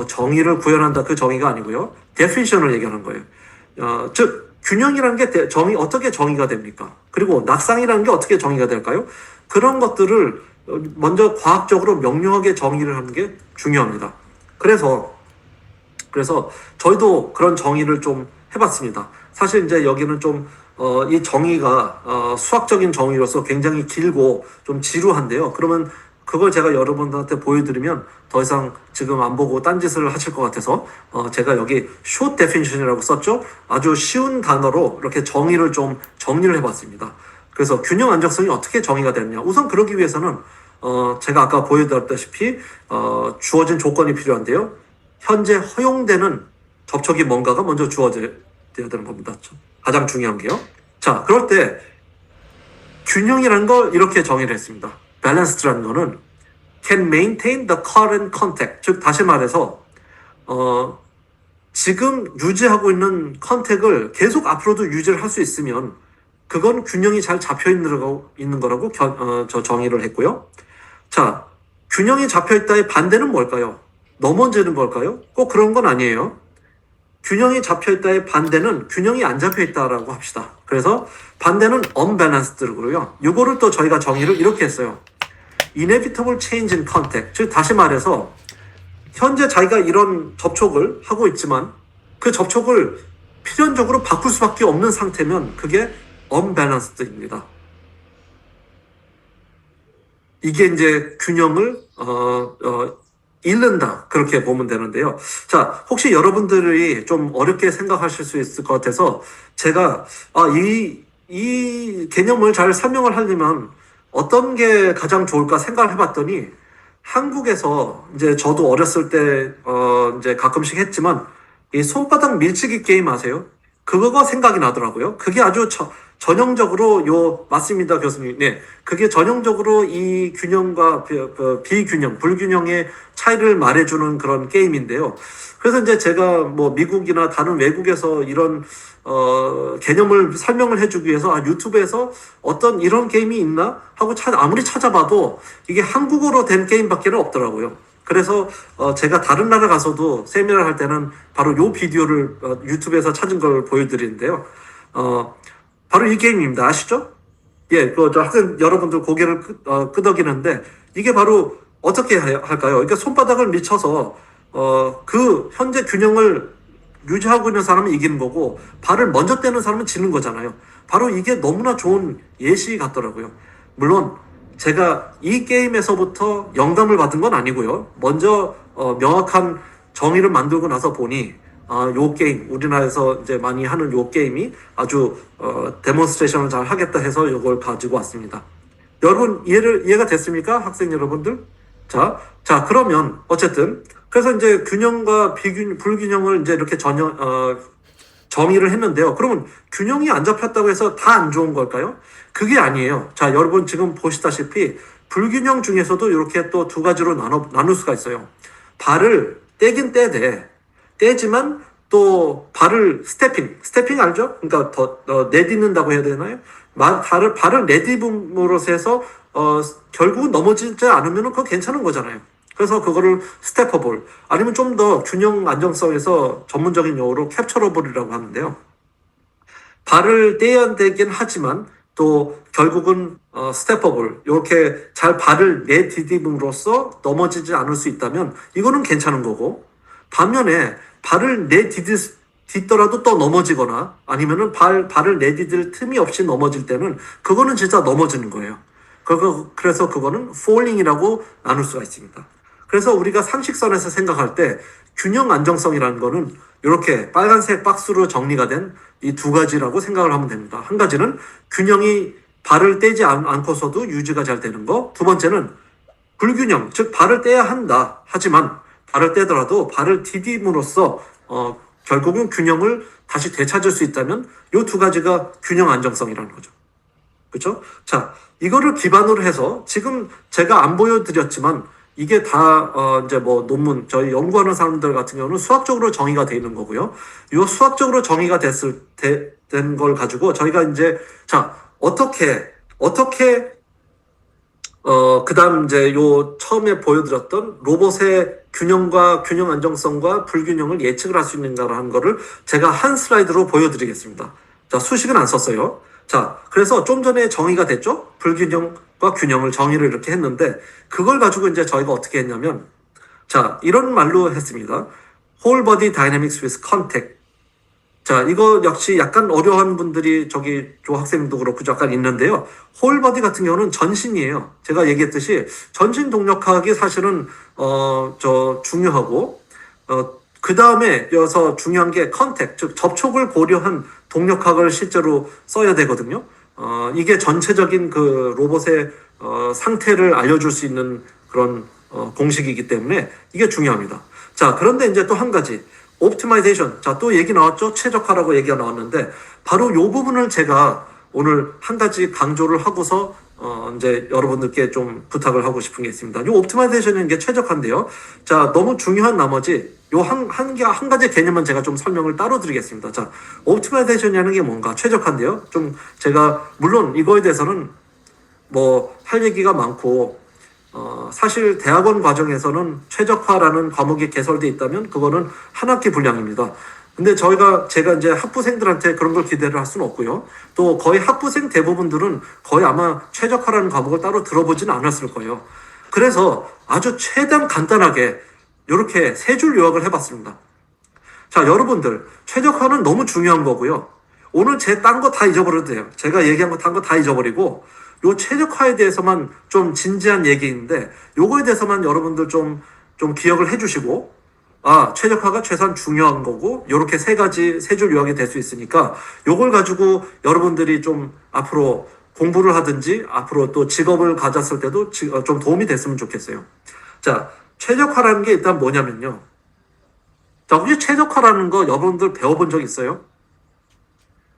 정의를 구현한다 그 정의가 아니고요. definition을 얘기하는 거예요. 즉 균형이라는 게 어떻게 정의가 됩니까? 그리고 낙상이라는 게 어떻게 정의가 될까요? 그런 것들을 먼저 과학적으로 명료하게 정의를 하는 게 중요합니다. 그래서 저희도 그런 정의를 좀 해봤습니다. 사실 이제 여기는 좀 이 정의가 수학적인 정의로서 굉장히 길고 좀 지루한데요. 그러면 그걸 제가 여러분들한테 보여드리면 더 이상 지금 안 보고 딴짓을 하실 것 같아서 제가 여기 short definition이라고 썼죠. 아주 쉬운 단어로 이렇게 정의를 좀 정리를 해봤습니다. 그래서 균형 안정성이 어떻게 정의가 되느냐. 우선 그러기 위해서는 제가 아까 보여드렸다시피 주어진 조건이 필요한데요. 현재 허용되는 접촉이 뭔가가 먼저 주어져야 되는 겁니다. 가장 중요한 게요. 자, 그럴 때 균형이라는 걸 이렇게 정의를 했습니다. balance드라는 거는 can maintain the current contact. 즉 다시 말해서 지금 유지하고 있는 컨택을 계속 앞으로도 유지를 할 수 있으면 그건 균형이 잘 잡혀 있는 거라고 저 정의를 했고요. 자, 균형이 잡혀 있다의 반대는 뭘까요? 넘어지는 걸까요? 꼭 그런 건 아니에요. 균형이 잡혀 있다의 반대는 균형이 안 잡혀 있다라고 합시다. 그래서 반대는 unbalanced고요. 이거를 또 저희가 정의를 이렇게 했어요. inevitable change in contact. 즉 다시 말해서 현재 자기가 이런 접촉을 하고 있지만 그 접촉을 필연적으로 바꿀 수밖에 없는 상태면 그게 unbalanced입니다. 이게 이제 균형을 잃는다 그렇게 보면 되는데요. 자, 혹시 여러분들이 좀 어렵게 생각하실 수 있을 것 같아서 제가 이 개념을 잘 설명을 하려면 어떤 게 가장 좋을까 생각을 해봤더니 한국에서 이제 저도 어렸을 때 이제 가끔씩 했지만 이 손바닥 밀치기 게임 아세요? 그거가 생각이 나더라고요. 그게 아주 전형적으로 맞습니다, 교수님. 네. 그게 전형적으로 이 균형과 비균형, 불균형의 차이를 말해주는 그런 게임인데요. 그래서 이제 제가 뭐 미국이나 다른 외국에서 이런 개념을 설명을 해주기 위해서 유튜브에서 어떤 이런 게임이 있나 하고 아무리 찾아봐도 이게 한국어로 된 게임밖에 없더라고요. 그래서 제가 다른 나라 가서도 세미나를 할 때는 바로 요 비디오를 유튜브에서 찾은 걸 보여드리는데요. 바로 이 게임입니다. 아시죠? 예, 저 학생 여러분들 고개를 끄덕이는데 이게 바로 어떻게 할까요? 그러니까 손바닥을 미쳐서 그 현재 균형을 유지하고 있는 사람은 이기는 거고 발을 먼저 떼는 사람은 지는 거잖아요. 바로 이게 너무나 좋은 예시 같더라고요. 물론 제가 이 게임에서부터 영감을 받은 건 아니고요. 먼저 명확한 정의를 만들고 나서 보니 요 게임, 우리나라에서 이제 많이 하는 요 게임이 아주 데몬스트레이션을 잘 하겠다 해서 요걸 가지고 왔습니다. 여러분 이해가 됐습니까? 학생 여러분들? 자 그러면 어쨌든 그래서 이제 균형과 불균형을 이제 이렇게 정의를 했는데요. 그러면 균형이 안 잡혔다고 해서 다 안 좋은 걸까요? 그게 아니에요. 자, 여러분 지금 보시다시피 불균형 중에서도 이렇게 또 두 가지로 나눌 수가 있어요. 발을 떼긴 떼지만 또 발을 스태핑 알죠? 그러니까 더 내딛는다고 해야 되나요? 발을 내딛음으로써 해서 결국은 넘어지지 않으면 그거 괜찮은 거잖아요. 그래서 그거를 스태퍼볼 아니면 좀 더 균형 안정성에서 전문적인 용어로 캡처러볼이라고 하는데요. 발을 떼야 되긴 하지만 또 결국은 스태퍼볼 이렇게 잘 발을 내디딤으로써 넘어지지 않을 수 있다면 이거는 괜찮은 거고 반면에 발을 내딛더라도 또 넘어지거나 아니면은 발을 내디딜 틈이 없이 넘어질 때는 그거는 진짜 넘어지는 거예요. 그래서 그거는 falling이라고 나눌 수가 있습니다. 그래서 우리가 상식선에서 생각할 때 균형 안정성이라는 거는 이렇게 빨간색 박스로 정리가 된 이 두 가지라고 생각을 하면 됩니다. 한 가지는 균형이 발을 떼지 않고서도 유지가 잘 되는 거. 두 번째는 불균형, 즉 발을 떼야 한다. 하지만 발을 떼더라도 발을 디딤으로써 결국은 균형을 다시 되찾을 수 있다면 이 두 가지가 균형 안정성이라는 거죠. 그렇죠? 자, 이거를 기반으로 해서 지금 제가 안 보여드렸지만 이게 다 이제 뭐 논문 저희 연구하는 사람들 같은 경우는 수학적으로 정의가 돼 있는 거고요. 이 수학적으로 정의가 된 걸 가지고 저희가 이제 자 어떻게 그다음 이제 요 처음에 보여드렸던 로봇의 균형과 균형 안정성과 불균형을 예측을 할 수 있는가라는 거를 제가 한 슬라이드로 보여드리겠습니다. 자, 수식은 안 썼어요. 자, 그래서 좀 전에 정의가 됐죠? 불균형과 균형을 정의를 이렇게 했는데 그걸 가지고 이제 저희가 어떻게 했냐면 자, 이런 말로 했습니다. Whole body dynamics with contact. 자, 이거 역시 약간 어려운 분들이 저기 조학생도 그렇고 약간 있는데요. 홀버디 같은 경우는 전신이에요. 제가 얘기했듯이 전신 동력학이 사실은 중요하고 그 다음에 여기서 중요한 게 컨택, 즉 접촉을 고려한 동력학을 실제로 써야 되거든요. 이게 전체적인 그 로봇의 상태를 알려줄 수 있는 그런 공식이기 때문에 이게 중요합니다. 자, 그런데 이제 또 한 가지. 옵티마이제이션. 자, 또 얘기 나왔죠? 최적화라고 얘기가 나왔는데, 바로 요 부분을 제가 오늘 한 가지 강조를 하고서, 이제 여러분들께 좀 부탁을 하고 싶은 게 있습니다. 요 옵티마이제이션은 게 최적화인데요. 자, 너무 중요한 나머지, 요 한 가지 개념은 제가 좀 설명을 따로 드리겠습니다. 자, 옵티마이제이션이라는 게 뭔가? 최적화인데요. 좀 제가, 물론 이거에 대해서는 뭐, 할 얘기가 많고, 사실 대학원 과정에서는 최적화라는 과목이 개설돼 있다면 그거는 한 학기 분량입니다. 근데 제가 이제 학부생들한테 그런 걸 기대를 할 수는 없고요. 또 거의 학부생 대부분들은 거의 아마 최적화라는 과목을 따로 들어보지는 않았을 거예요. 그래서 아주 최대한 간단하게 이렇게 세 줄 요약을 해봤습니다. 자, 여러분들 최적화는 너무 중요한 거고요. 오늘 제 딴 거 다 잊어버려도 돼요. 제가 얘기한 거 딴 거 다 잊어버리고 요 최적화에 대해서만 좀 진지한 얘기인데 요거에 대해서만 여러분들 좀 기억을 해주시고 최적화가 최소한 중요한 거고 요렇게 세 줄 요약이 될 수 있으니까 요걸 가지고 여러분들이 좀 앞으로 공부를 하든지 앞으로 또 직업을 가졌을 때도 좀 도움이 됐으면 좋겠어요. 자, 최적화라는 게 일단 뭐냐면요. 자, 혹시 최적화라는 거 여러분들 배워본 적 있어요?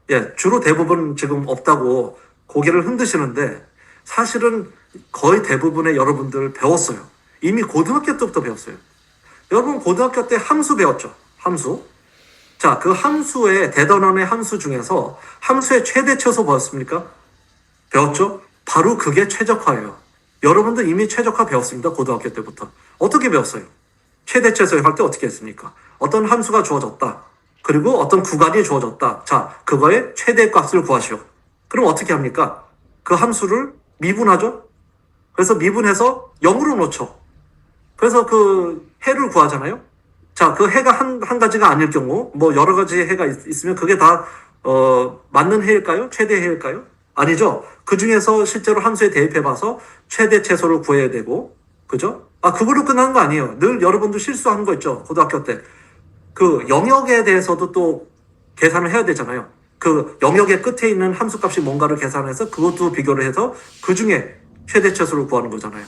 예, 주로 대부분 지금 없다고 고개를 흔드시는데 사실은 거의 대부분의 여러분들 배웠어요. 이미 고등학교 때부터 배웠어요. 여러분 고등학교 때 함수 배웠죠? 함수. 자, 그 함수의 대단원의 함수 중에서 함수의 최대치수 배웠습니까? 배웠죠? 바로 그게 최적화예요. 여러분들 이미 최적화 배웠습니다. 고등학교 때부터. 어떻게 배웠어요? 최대치수 할 때 어떻게 했습니까? 어떤 함수가 주어졌다. 그리고 어떤 구간이 주어졌다. 자, 그거의 최대값을 구하시오. 그럼 어떻게 합니까? 그 함수를 미분하죠? 그래서 미분해서 0으로 놓죠. 그래서 그 해를 구하잖아요? 자, 그 해가 한 가지가 아닐 경우, 뭐 여러 가지 해가 있으면 그게 다, 맞는 해일까요? 최대 해일까요? 아니죠. 그 중에서 실제로 함수에 대입해봐서 최대 최소를 구해야 되고, 그죠? 그걸로 끝나는 거 아니에요. 늘 여러분도 실수하는 거 있죠. 고등학교 때. 그 영역에 대해서도 또 계산을 해야 되잖아요. 그 영역의 끝에 있는 함수값이 뭔가를 계산해서 그것도 비교를 해서 그 중에 최대치수를 구하는 거잖아요.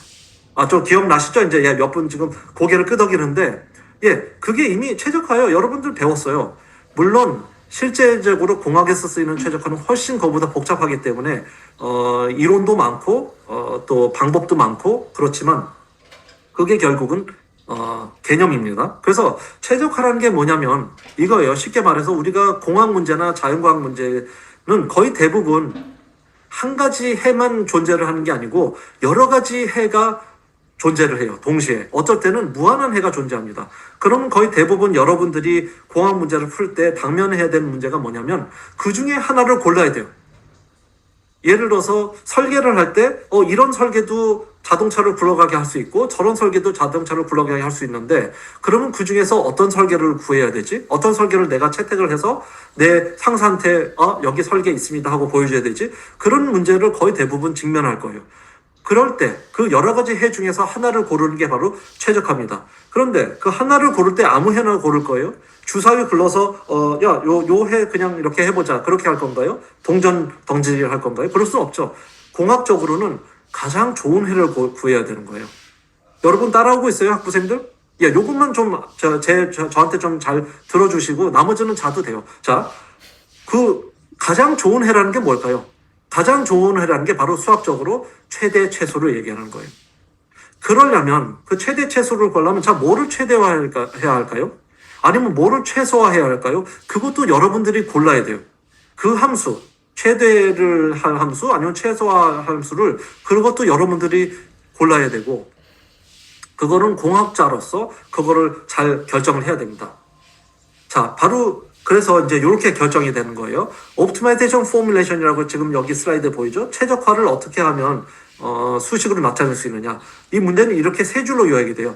좀 기억나시죠? 이제 몇 분 지금 고개를 끄덕이는데, 그게 이미 최적화예요. 여러분들 배웠어요. 물론 실제적으로 공학에서 쓰이는 최적화는 훨씬 그보다 복잡하기 때문에 이론도 많고 또 방법도 많고 그렇지만 그게 결국은 개념입니다. 그래서 최적화라는 게 뭐냐면 이거예요. 쉽게 말해서 우리가 공학 문제나 자연과학 문제는 거의 대부분 한 가지 해만 존재를 하는 게 아니고 여러 가지 해가 존재를 해요. 동시에. 어쩔 때는 무한한 해가 존재합니다. 그러면 거의 대부분 여러분들이 공학 문제를 풀 때 당면해야 되는 문제가 뭐냐면 그 중에 하나를 골라야 돼요. 예를 들어서 설계를 할 때 이런 설계도 자동차를 굴러가게 할 수 있고 저런 설계도 자동차를 굴러가게 할 수 있는데 그러면 그 중에서 어떤 설계를 구해야 되지? 어떤 설계를 내가 채택을 해서 내 상사한테 여기 설계 있습니다 하고 보여줘야 되지? 그런 문제를 거의 대부분 직면할 거예요. 그럴 때 그 여러 가지 해 중에서 하나를 고르는 게 바로 최적화입니다. 그런데 그 하나를 고를 때 아무 해나 고를 거예요? 주사위 불러서 요 해 그냥 이렇게 해보자 그렇게 할 건가요? 동전 덩지를 할 건가요? 그럴 수 없죠. 공학적으로는 가장 좋은 해를 구해야 되는 거예요. 여러분 따라오고 있어요, 학부생들? 요것만 좀 저한테 좀 잘 들어주시고 나머지는 자도 돼요. 자, 그 가장 좋은 해라는 게 뭘까요? 가장 좋은 해라는 게 바로 수학적으로 최대 최소를 얘기하는 거예요. 그러려면 그 최대 최소를 구하려면 뭐를 최대화해야 할까요? 아니면 뭐를 최소화해야 할까요? 그것도 여러분들이 골라야 돼요. 그 함수, 최대를 할 함수 아니면 최소화 함수를 그것도 여러분들이 골라야 되고 그거는 공학자로서 그거를 잘 결정을 해야 됩니다. 자, 바로 그래서 이제 이렇게 결정이 되는 거예요. 옵티마이제이션 포뮬레이션이라고 지금 여기 슬라이드에 보이죠? 최적화를 어떻게 하면 수식으로 나타낼 수 있느냐. 이 문제는 이렇게 세 줄로 요약이 돼요.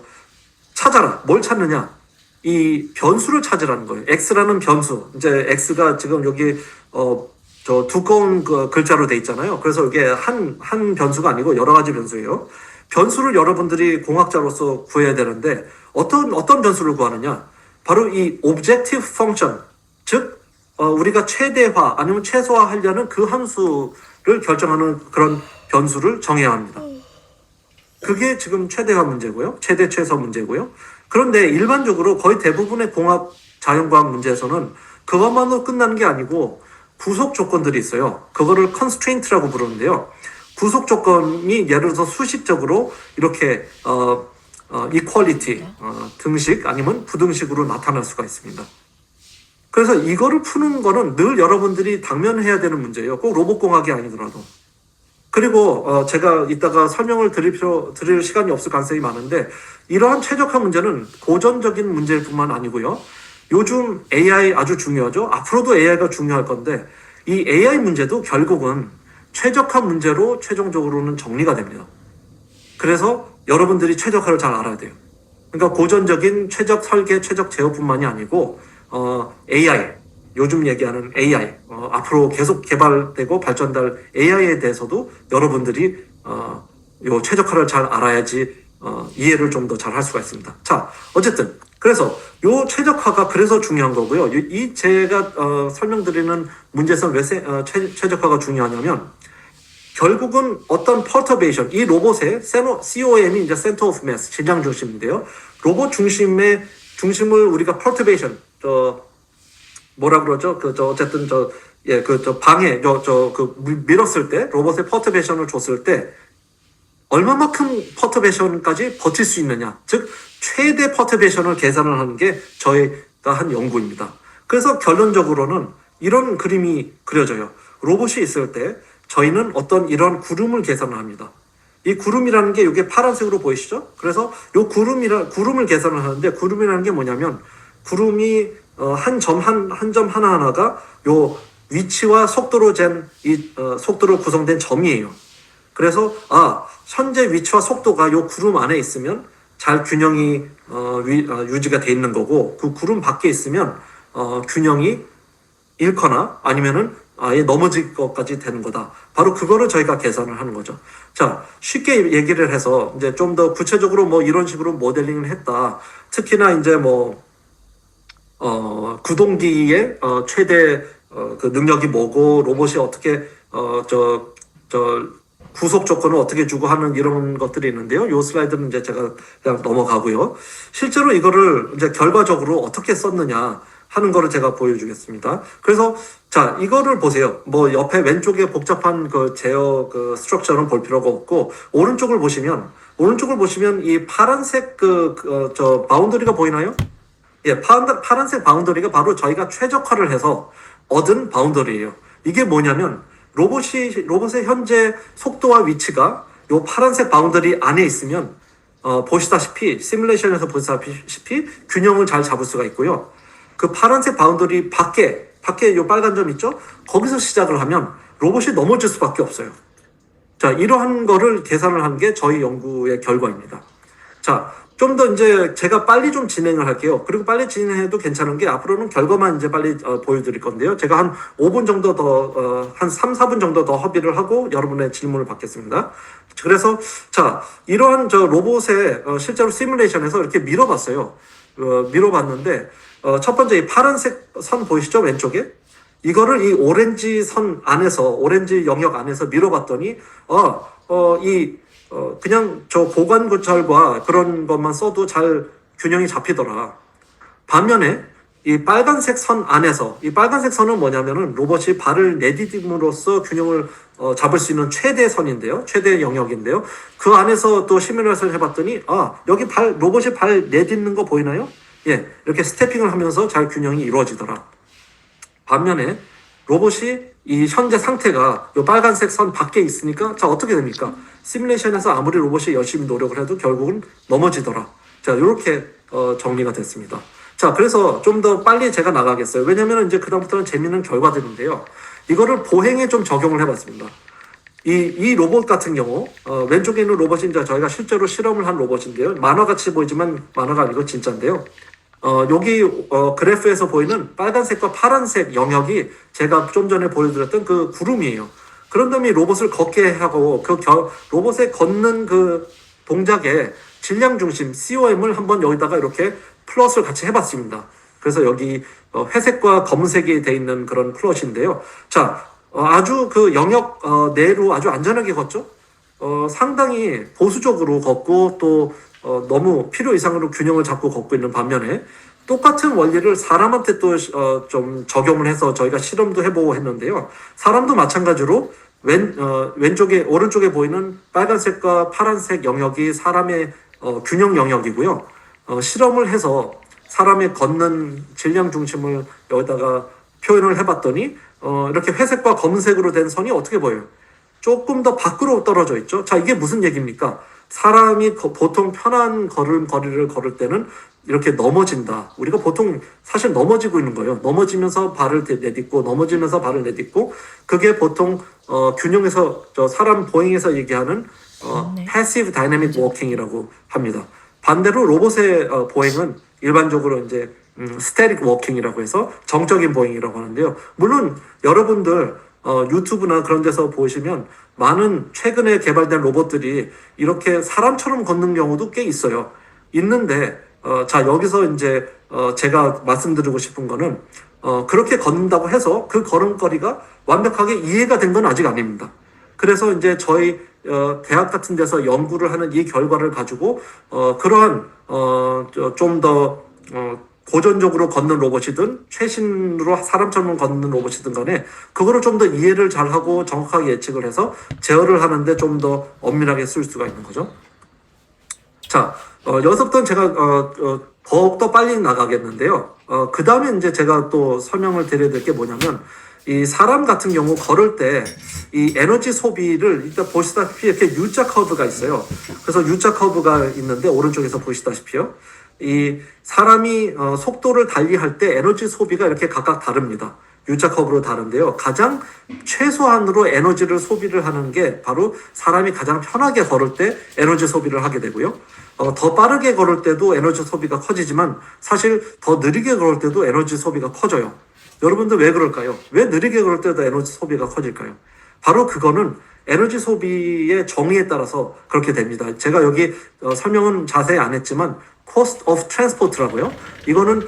찾아라. 뭘 찾느냐? 이 변수를 찾으라는 거예요. x라는 변수. 이제 x가 지금 여기 저 두꺼운 그 글자로 돼 있잖아요. 그래서 이게 한 변수가 아니고 여러 가지 변수예요. 변수를 여러분들이 공학자로서 구해야 되는데 어떤 변수를 구하느냐? 바로 이 objective function, 즉 우리가 최대화 아니면 최소화하려는 그 함수를 결정하는 그런 변수를 정해야 합니다. 그게 지금 최대화 문제고요. 최대 최소 문제고요. 그런데 일반적으로 거의 대부분의 공학 자연과학 문제에서는 그것만으로 끝나는 게 아니고 부속 조건들이 있어요. 그거를 constraint라고 부르는데요. 부속 조건이 예를 들어서 수식적으로 이렇게 equality, 등식 아니면 부등식으로 나타날 수가 있습니다. 그래서 이거를 푸는 거는 늘 여러분들이 당면해야 되는 문제예요. 꼭 로봇공학이 아니더라도. 그리고 제가 이따가 설명을 드릴 시간이 없을 가능성이 많은데 이러한 최적화 문제는 고전적인 문제일 뿐만 아니고요. 요즘 AI 아주 중요하죠. 앞으로도 AI가 중요할 건데 이 AI 문제도 결국은 최적화 문제로 최종적으로는 정리가 됩니다. 그래서 여러분들이 최적화를 잘 알아야 돼요. 그러니까 고전적인 최적 설계, 최적 제어뿐만이 아니고 AI, 요즘 얘기하는 AI, 앞으로 계속 개발되고 발전될 AI에 대해서도 여러분들이 요 최적화를 잘 알아야지 이해를 좀 더 잘 할 수가 있습니다. 자, 어쨌든 그래서 요 최적화가 그래서 중요한 거고요. 이 제가 설명드리는 문제에서 왜 최적화가 중요하냐면 결국은 어떤 퍼터베이션, 이 로봇의 COM이 이제 센터 오브 매스, 질량 중심인데요. 로봇 중심을 우리가 퍼터베이션, 뭐라 그러죠? 어쨌든 방해, 밀었을 때, 로봇의 퍼터베이션을 줬을 때, 얼마만큼 퍼터베이션까지 버틸 수 있느냐. 즉, 최대 퍼터베이션을 계산을 하는 게 저희가 한 연구입니다. 그래서 결론적으로는 이런 그림이 그려져요. 로봇이 있을 때, 저희는 어떤 이런 구름을 계산을 합니다. 이 구름이라는 게 이게 파란색으로 보이시죠? 그래서 요 구름을 계산을 하는데 구름이라는 게 뭐냐면 구름이 한 점 하나하나가 요 위치와 속도로 속도로 구성된 점이에요. 그래서 현재 위치와 속도가 요 구름 안에 있으면 잘 균형이 유지가 돼 있는 거고 그 구름 밖에 있으면 균형이 잃거나 아니면은 아예 넘어질 것까지 되는 거다. 바로 그거를 저희가 계산을 하는 거죠. 자, 쉽게 얘기를 해서 이제 좀 더 구체적으로 뭐 이런 식으로 모델링을 했다. 특히나 이제 구동기의 최대 그 능력이 뭐고 로봇이 어떻게 구속 조건을 어떻게 주고 하는 이런 것들이 있는데요. 요 슬라이드는 이제 제가 그냥 넘어가고요. 실제로 이거를 이제 결과적으로 어떻게 썼느냐 하는 거를 제가 보여주겠습니다. 그래서 자, 이거를 보세요. 뭐 옆에 왼쪽에 복잡한 그 제어 그 스트럭처는 볼 필요가 없고 오른쪽을 보시면 이 파란색 바운더리가 보이나요? 예, 파란색 바운더리가 바로 저희가 최적화를 해서 얻은 바운더리예요. 이게 뭐냐면 로봇의 현재 속도와 위치가 요 파란색 바운더리 안에 있으면 보시다시피 시뮬레이션에서 보시다시피 균형을 잘 잡을 수가 있고요. 그 파란색 바운더리 밖에 요 빨간 점 있죠? 거기서 시작을 하면 로봇이 넘어질 수밖에 없어요. 자, 이러한 거를 계산을 한 게 저희 연구의 결과입니다. 자, 좀 더 이제 제가 빨리 좀 진행을 할게요. 그리고 빨리 진행해도 괜찮은 게 앞으로는 결과만 이제 빨리 보여드릴 건데요. 제가 한 5분 정도 더, 한 3, 4분 정도 더 허비를 하고 여러분의 질문을 받겠습니다. 그래서 자, 이러한 로봇의 실제로 시뮬레이션에서 이렇게 밀어봤어요. 밀어봤는데 첫 번째 이 파란색 선 보이시죠? 왼쪽에? 이거를 이 오렌지 선 안에서, 오렌지 영역 안에서 밀어봤더니, 그냥 고관고철과 그런 것만 써도 잘 균형이 잡히더라. 반면에 이 빨간색 선 안에서, 이 빨간색 선은 뭐냐면은 로봇이 발을 내디딤으로써 균형을 잡을 수 있는 최대 선인데요. 최대 영역인데요. 그 안에서 또 시뮬레이션을 해봤더니, 여기 로봇이 발 내딛는 거 보이나요? 예, 이렇게 스태핑을 하면서 잘 균형이 이루어지더라. 반면에 로봇이 이 현재 상태가 이 빨간색 선 밖에 있으니까 자 어떻게 됩니까? 시뮬레이션에서 아무리 로봇이 열심히 노력을 해도 결국은 넘어지더라. 자 이렇게 정리가 됐습니다. 자 그래서 좀 더 빨리 제가 나가겠어요. 왜냐면 이제 그다음부터는 재미있는 결과들인데요. 이거를 보행에 좀 적용을 해봤습니다. 이 로봇 같은 경우 왼쪽에 있는 로봇이 이제 저희가 실제로 실험을 한 로봇인데요. 만화같이 보이지만 만화가 아니고 진짜인데요. 여기 그래프에서 보이는 빨간색과 파란색 영역이 제가 좀 전에 보여드렸던 그 구름이에요. 그런 다음에 로봇을 걷게 하고 로봇에 걷는 그 동작의 질량 중심 COM을 한번 여기다가 이렇게 플롯을 같이 해봤습니다. 그래서 여기 회색과 검은색이 돼 있는 그런 플롯인데요. 자, 아주 그 영역 내로 아주 안전하게 걷죠. 상당히 보수적으로 걷고 또 너무 필요 이상으로 균형을 잡고 걷고 있는 반면에 똑같은 원리를 사람한테 또 좀 적용을 해서 저희가 실험도 해보고 했는데요. 사람도 마찬가지로 왼쪽에 오른쪽에 보이는 빨간색과 파란색 영역이 사람의 균형 영역이고요. 실험을 해서 사람의 걷는 질량 중심을 여기다가 표현을 해봤더니 이렇게 회색과 검은색으로 된 선이 어떻게 보여요? 조금 더 밖으로 떨어져 있죠. 자, 이게 무슨 얘기입니까? 사람이 보통 편한 거리를 걸을 때는 이렇게 넘어진다. 우리가 보통 사실 넘어지고 있는 거예요. 넘어지면서 발을 내딛고 넘어지면서 발을 내딛고 그게 보통 균형에서 사람 보행에서 얘기하는 passive dynamic walking이라고 합니다. 반대로 로봇의 보행은 일반적으로 이제 스태틱 워킹이라고 해서 정적인 보행이라고 하는데요. 물론 여러분들 유튜브나 그런 데서 보시면 많은 최근에 개발된 로봇들이 이렇게 사람처럼 걷는 경우도 꽤 있어요. 있는데 자 여기서 이제 제가 말씀드리고 싶은 거는 그렇게 걷는다고 해서 그 걸음걸이가 완벽하게 이해가 된 건 아직 아닙니다. 그래서 이제 저희 대학 같은 데서 연구를 하는 이 결과를 가지고 그러한 좀 더 고전적으로 걷는 로봇이든 최신으로 사람처럼 걷는 로봇이든 간에 그거를 좀 더 이해를 잘하고 정확하게 예측을 해서 제어를 하는데 좀 더 엄밀하게 쓸 수가 있는 거죠. 자, 여기서부터는 제가 더욱더 빨리 나가겠는데요. 그 다음에 이제 제가 또 설명을 드려야 될 게 뭐냐면 이 사람 같은 경우 걸을 때 이 에너지 소비를 일단 보시다시피 이렇게 U자 커브가 있어요. 그래서 U자 커브가 있는데 오른쪽에서 보시다시피요. 이 사람이 속도를 달리할 때 에너지 소비가 이렇게 각각 다릅니다. U자 커브로 다른데요. 가장 최소한으로 에너지를 소비를 하는 게 바로 사람이 가장 편하게 걸을 때 에너지 소비를 하게 되고요. 더 빠르게 걸을 때도 에너지 소비가 커지지만 사실 더 느리게 걸을 때도 에너지 소비가 커져요. 여러분들 왜 그럴까요? 왜 느리게 걸을 때도 에너지 소비가 커질까요? 바로 그거는 에너지 소비의 정의에 따라서 그렇게 됩니다. 제가 여기 설명은 자세히 안 했지만 cost of transport라고요. 이거는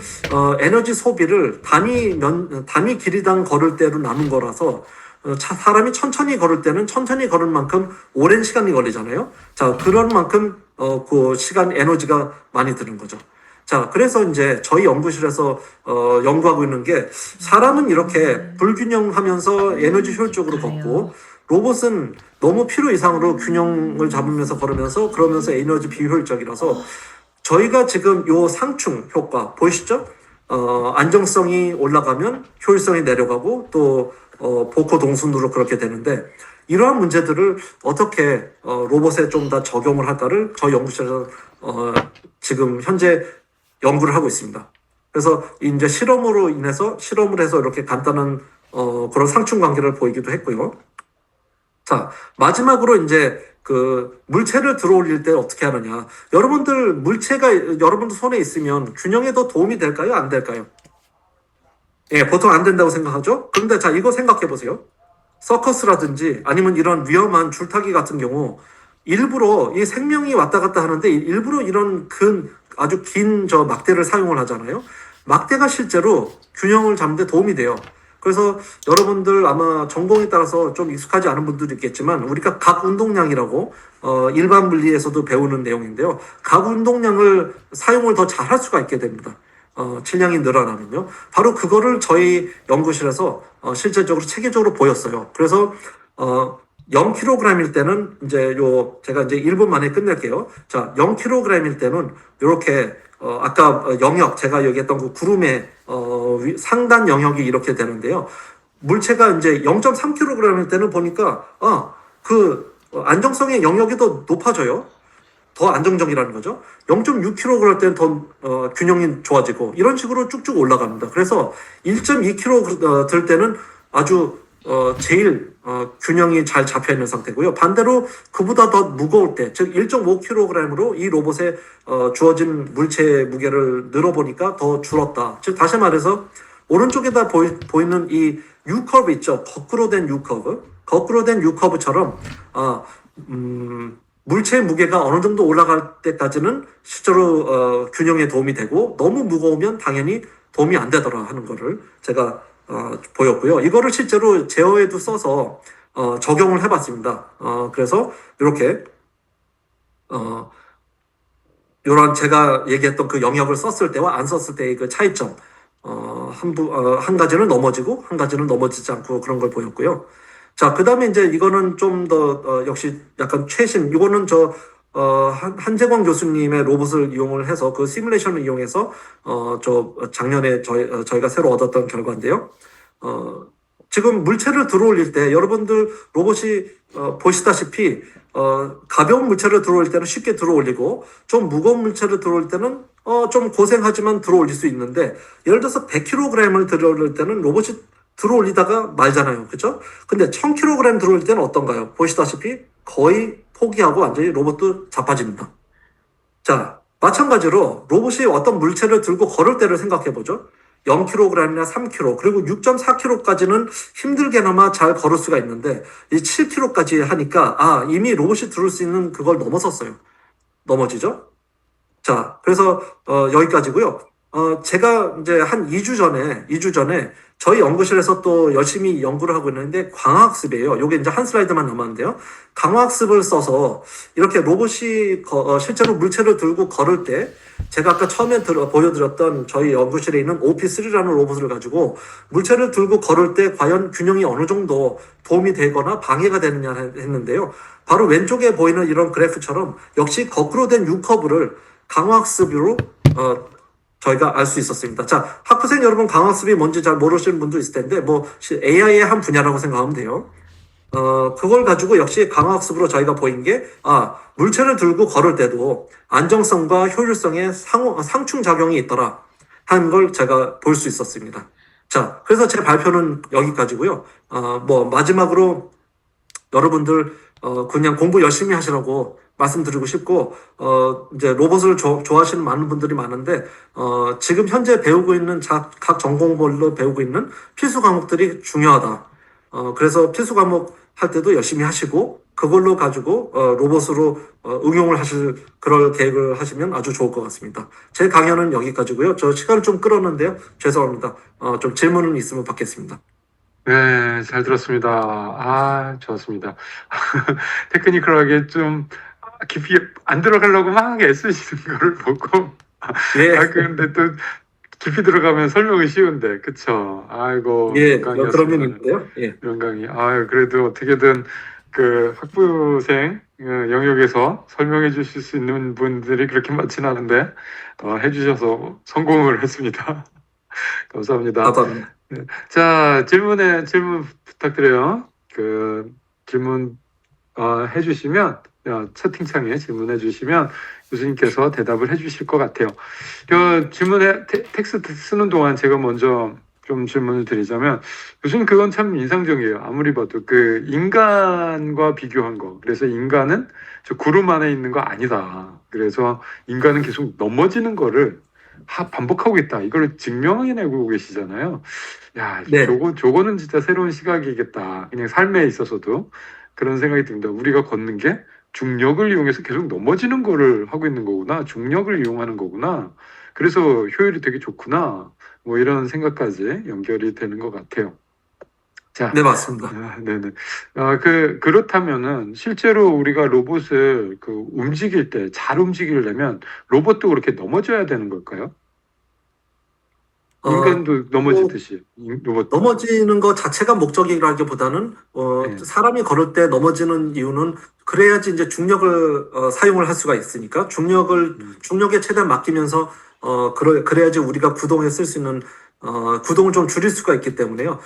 에너지 소비를 단위 길이당 걸을 때로 나눈 거라서 사람이 천천히 걸을 때는 천천히 걸을 만큼 오랜 시간이 걸리잖아요. 자, 그런 만큼 그 시간 에너지가 많이 드는 거죠. 자, 그래서 이제 저희 연구실에서 연구하고 있는 게 사람은 이렇게 불균형하면서 에너지 효율적으로 걷고 로봇은 너무 필요 이상으로 균형을 잡으면서 걸으면서 그러면서 에너지 비효율적이라서 저희가 지금 요 상충 효과 보이시죠? 안정성이 올라가면 효율성이 내려가고 또 복호 동순으로 그렇게 되는데 이러한 문제들을 어떻게 로봇에 좀 더 적용을 할까를 저희 연구실에서 지금 현재 연구를 하고 있습니다. 그래서 이제 실험을 해서 이렇게 간단한 그런 상충 관계를 보이기도 했고요. 자, 마지막으로 이제 그 물체를 들어올릴 때 어떻게 하느냐. 여러분들 물체가 여러분들 손에 있으면 균형에 더 도움이 될까요? 안 될까요? 예, 보통 안 된다고 생각하죠? 그런데 자, 이거 생각해 보세요. 서커스라든지 아니면 이런 위험한 줄타기 같은 경우 일부러 이 생명이 왔다 갔다 하는데 일부러 이런 아주 긴 막대를 사용을 하잖아요. 막대가 실제로 균형을 잡는 데 도움이 돼요. 그래서 여러분들 아마 전공에 따라서 좀 익숙하지 않은 분들도 있겠지만 우리가 각 운동량이라고 일반 물리에서도 배우는 내용인데요. 각 운동량을 사용을 더 잘할 수가 있게 됩니다. 질량이 늘어나면요. 바로 그거를 저희 연구실에서 실제적으로 체계적으로 보였어요. 그래서 0kg일 때는 이제 제가 이제 1분 만에 끝낼게요. 자, 0kg일 때는 이렇게 아까 영역 제가 얘기했던 그 구름의 상단 영역이 이렇게 되는데요. 물체가 이제 0.3kg일 때는 보니까 안정성의 영역이 더 높아져요. 더 안정적이라는 거죠. 0.6kg 그럴 때는 더 균형이 좋아지고 이런 식으로 쭉쭉 올라갑니다. 그래서 1.2kg 들 때는 아주 제일 균형이 잘 잡혀 있는 상태고요. 반대로 그보다 더 무거울 때, 즉 1.5kg으로 이 로봇에 주어진 물체 무게를 늘어보니까 더 줄었다. 즉 다시 말해서 오른쪽에다 보이는 이 U 커브 있죠. 거꾸로 된 U 커브. 거꾸로 된 U 커브처럼 물체의 무게가 어느 정도 올라갈 때까지는 실제로 균형에 도움이 되고 너무 무거우면 당연히 도움이 안 되더라 하는 거를 제가 보였고요. 이거를 실제로 제어에도 써서 적용을 해봤습니다. 그래서 이렇게 이런 제가 얘기했던 그 영역을 썼을 때와 안 썼을 때의 그 차이점 한 가지는 넘어지고 한 가지는 넘어지지 않고 그런 걸 보였고요. 자, 그 다음에 이제 이거는 좀 더 역시 약간 최신 이거는 한재광 교수님의 로봇을 이용을 해서 그 시뮬레이션을 이용해서 작년에 저희가 새로 얻었던 결과인데요. 지금 물체를 들어올릴 때 여러분들 로봇이 보시다시피 가벼운 물체를 들어올릴 때는 쉽게 들어올리고 좀 무거운 물체를 들어올 때는 좀 고생하지만 들어올릴 수 있는데 예를 들어서 100kg을 들어올릴 때는 로봇이 들어올리다가 말잖아요. 그죠? 근데 1000kg 들어올 때는 어떤가요? 보시다시피 거의 포기하고 완전히 로봇도 자빠집니다. 자, 마찬가지로 로봇이 어떤 물체를 들고 걸을 때를 생각해 보죠. 0kg이나 3kg, 그리고 6.4kg까지는 힘들게나마 잘 걸을 수가 있는데, 이 7kg까지 하니까, 이미 로봇이 들을 수 있는 그걸 넘어섰어요. 넘어지죠? 자, 그래서, 여기까지고요. 제가 이제 한 2주 전에 저희 연구실에서 또 열심히 연구를 하고 있는데 광학습이에요. 요게 이제 한 슬라이드만 남았는데요. 광학습을 써서 이렇게 로봇이 실제로 물체를 들고 걸을 때 제가 아까 처음에 보여드렸던 저희 연구실에 있는 OP3라는 로봇을 가지고 물체를 들고 걸을 때 과연 균형이 어느 정도 도움이 되거나 방해가 되느냐 했는데요. 바로 왼쪽에 보이는 이런 그래프처럼 역시 거꾸로 된 U 커브를 강화학습으로 저희가 알 수 있었습니다. 자, 학부생 여러분 강학습이 뭔지 잘 모르시는 분도 있을 텐데 뭐 AI의 한 분야라고 생각하면 돼요. 그걸 가지고 역시 강화학습으로 저희가 보인 게 물체를 들고 걸을 때도 안정성과 효율성에 상충작용이 있더라 하는 걸 제가 볼 수 있었습니다. 자, 그래서 제 발표는 여기까지고요. 마지막으로 여러분들 그냥 공부 열심히 하시라고 말씀드리고 싶고 이제 로봇을 좋아하시는 많은 분들이 많은데 지금 현재 배우고 있는 각 전공별로 배우고 있는 필수 과목들이 중요하다. 그래서 필수 과목 할 때도 열심히 하시고 그걸로 가지고 로봇으로 응용을 하실 그럴 계획을 하시면 아주 좋을 것 같습니다. 제 강연은 여기까지고요. 저 시간을 좀 끌었는데요. 죄송합니다. 좀 질문은 있으면 받겠습니다. 네, 잘 들었습니다. 좋았습니다. 테크니컬하게 좀 깊이 안 들어가려고 막 애쓰시는 거를 보고, 예. 근데 또 깊이 들어가면 설명이 쉬운데, 그쵸? 아이고, 예, 영광이었습니다. 그런 면이 있는데요. 예. 영광이. 그래도 어떻게든 그 학부생 영역에서 설명해 주실 수 있는 분들이 그렇게 많지는 않은데, 해주셔서 성공을 했습니다. 감사합니다. 감사합니다. 네. 자, 질문 부탁드려요. 질문 해주시면 채팅창에 질문해 주시면 교수님께서 대답을 해주실 것 같아요. 질문에 텍스트 쓰는 동안 제가 먼저 좀 질문을 드리자면 교수님 그건 참 인상적이에요. 아무리 봐도 그 인간과 비교한 거. 그래서 인간은 저 구름 안에 있는 거 아니다. 그래서 인간은 계속 넘어지는 거를 반복하고 있다. 이걸 증명해내고 계시잖아요. 야, 네. 저거는 진짜 새로운 시각이겠다. 그냥 삶에 있어서도 그런 생각이 듭니다. 우리가 걷는 게 중력을 이용해서 계속 넘어지는 거를 하고 있는 거구나. 중력을 이용하는 거구나. 그래서 효율이 되게 좋구나. 뭐 이런 생각까지 연결이 되는 것 같아요. 자, 네, 맞습니다. 네네. 그렇다면은 실제로 우리가 로봇을 움직일 때 잘 움직이려면 로봇도 그렇게 넘어져야 되는 걸까요? 인간도 넘어지듯이 로봇. 넘어지는 것 자체가 목적이라기보다는 네. 사람이 걸을 때 넘어지는 이유는 그래야지 이제 중력을 사용을 할 수가 있으니까 중력에 최대한 맡기면서 그래야지 우리가 구동에 쓸 수 있는 구동을 좀 줄일 수가 있기 때문에요.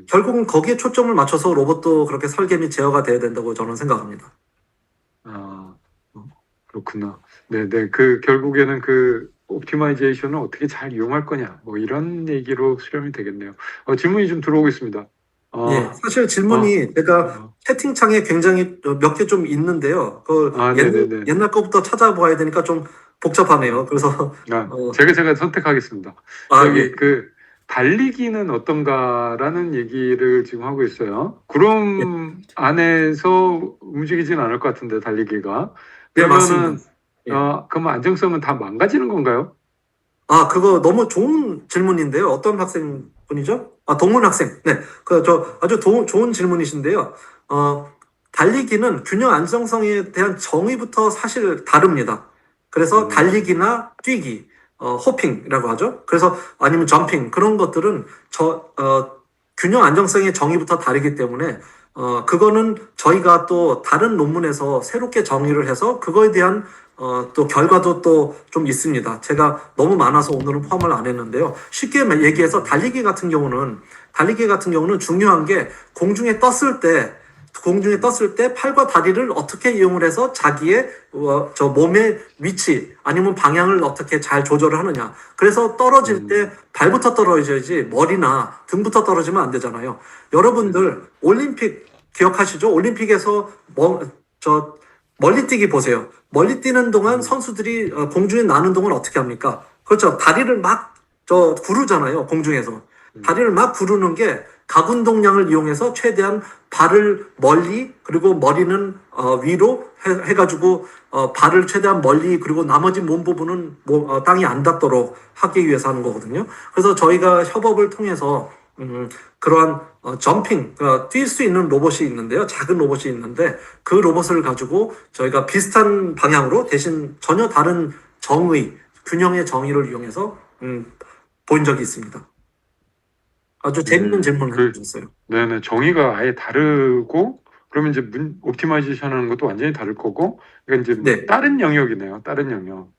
결국은 거기에 초점을 맞춰서 로봇도 그렇게 설계 및 제어가 돼야 된다고 저는 생각합니다. 아, 그렇구나. 네네. 그, 결국에는 그, 옵티마이제이션을 어떻게 잘 이용할 거냐. 뭐, 이런 얘기로 수렴이 되겠네요. 질문이 좀 들어오고 있습니다. 예, 사실 어, 질문이 제가 어, 채팅창에 굉장히 몇 개 좀 있는데요. 네네네. 옛날 거부터 찾아봐야 되니까 좀 복잡하네요. 그래서, 제가 선택하겠습니다. 예. 저기, 달리기는 어떤가라는 얘기를 지금 하고 있어요. 예, 구름 안에서 움직이진 않을 것 같은데, 달리기가. 예, 맞습니다. 그러면은, 예. 그럼 안정성은 다 망가지는 건가요? 그거 너무 좋은 질문인데요. 어떤 학생분이죠? 동문 학생. 네. 아주 좋은 질문이신데요. 달리기는 균형 안정성에 대한 정의부터 사실 다릅니다. 그래서 음, 달리기나 뛰기, 호핑이라고 하죠. 그래서 아니면 점핑, 그런 것들은 균형 안정성의 정의부터 다르기 때문에 그거는 저희가 또 다른 논문에서 새롭게 정의를 해서 그거에 대한 또 결과도 또 좀 있습니다. 제가 너무 많아서 오늘은 포함을 안 했는데요. 쉽게 얘기해서 달리기 같은 경우는 중요한 게 공중에 떴을 때 팔과 다리를 어떻게 이용을 해서 자기의 저 몸의 위치 아니면 방향을 어떻게 잘 조절을 하느냐. 그래서 떨어질 때 음, 발부터 떨어져야지 머리나 등부터 떨어지면 안 되잖아요. 네. 여러분들 올림픽 기억하시죠? 올림픽에서 멀리 뛰기 보세요. 멀리 뛰는 동안 음, 선수들이 공중에 나는 동안 어떻게 합니까? 그렇죠. 다리를 막 구르잖아요. 공중에서. 음, 다리를 막 구르는 게 가운동량을 이용해서 최대한 발을 멀리 그리고 머리는 위로 해가지고 발을 최대한 멀리 그리고 나머지 몸 부분은 땅이 안 닿도록 하기 위해서 하는 거거든요. 그래서 저희가 협업을 통해서 그러한 점핑, 뛸 수 있는 로봇이 있는데요. 작은 로봇이 있는데 그 로봇을 가지고 저희가 비슷한 방향으로 대신 전혀 다른 균형의 정의를 이용해서 보인 적이 있습니다. 아주 재밌는 네. 질문을 해주셨어요. 네네. 정의가 아예 다르고, 그러면 이제 옵티마이제이션 하는 것도 완전히 다를 거고, 그러니까 이제 네, 다른 영역이네요. 다른 영역.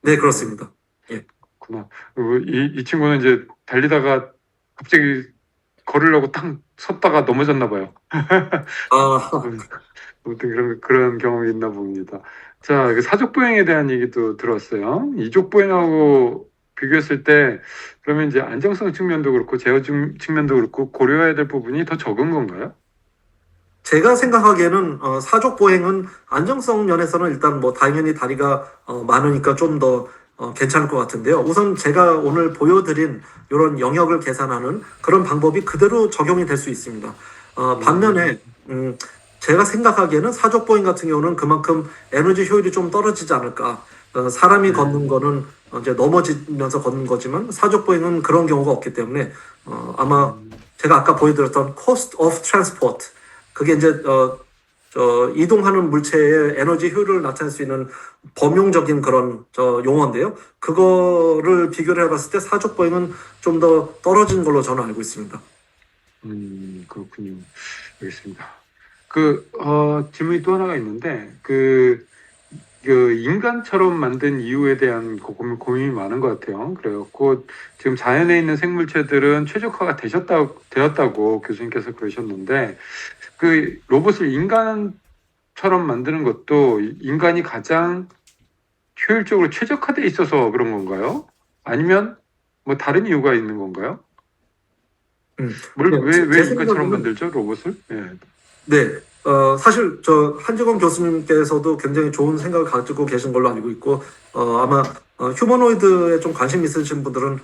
네, 네, 그렇습니다. 예. 그렇구나. 그리고 이 친구는 이제 달리다가 갑자기 걸으려고 딱 섰다가 넘어졌나 봐요. 아, 음, 아무튼 그런 경험이 있나 봅니다. 자, 그 사족보행에 대한 얘기도 들었어요. 이족보행하고 비교했을 때, 그러면 이제 안정성 측면도 그렇고, 제어 측면도 그렇고, 고려해야 될 부분이 더 적은 건가요? 제가 생각하기에는 사족 보행은 안정성 면에서는 일단 뭐 당연히 다리가 많으니까 좀 더 괜찮을 것 같은데요. 우선 제가 오늘 보여드린 이런 영역을 계산하는 그런 방법이 그대로 적용이 될 수 있습니다. 음, 반면에 제가 생각하기에는 사족 보행 같은 경우는 그만큼 에너지 효율이 좀 떨어지지 않을까. 사람이 네. 걷는 거는 이제 넘어지면서 걷는 거지만 사족 보행은 그런 경우가 없기 때문에 아마 음, 제가 아까 보여드렸던 cost of transport 그게 이제 이동하는 물체의 에너지 효율을 나타낼 수 있는 범용적인 그런 용어인데요. 그거를 비교를 해봤을 때 사족 보행은 좀 더 떨어진 걸로 저는 알고 있습니다. 그렇군요. 알겠습니다. 질문이 또 하나가 있는데, 인간처럼 만든 이유에 대한 고민이 많은 것 같아요. 그래갖고, 지금 자연에 있는 생물체들은 최적화가 되었다고 교수님께서 그러셨는데, 그 로봇을 인간처럼 만드는 것도 인간이 가장 효율적으로 최적화돼 있어서 그런 건가요? 아니면 뭐 다른 이유가 있는 건가요? 음, 뭘, 네, 왜 제 인간처럼 생각에는 만들죠, 로봇을? 예. 네, 사실 한지범 교수님께서도 굉장히 좋은 생각을 가지고 계신 걸로 알고 있고, 아마 휴머노이드에 좀 관심 있으신 분들은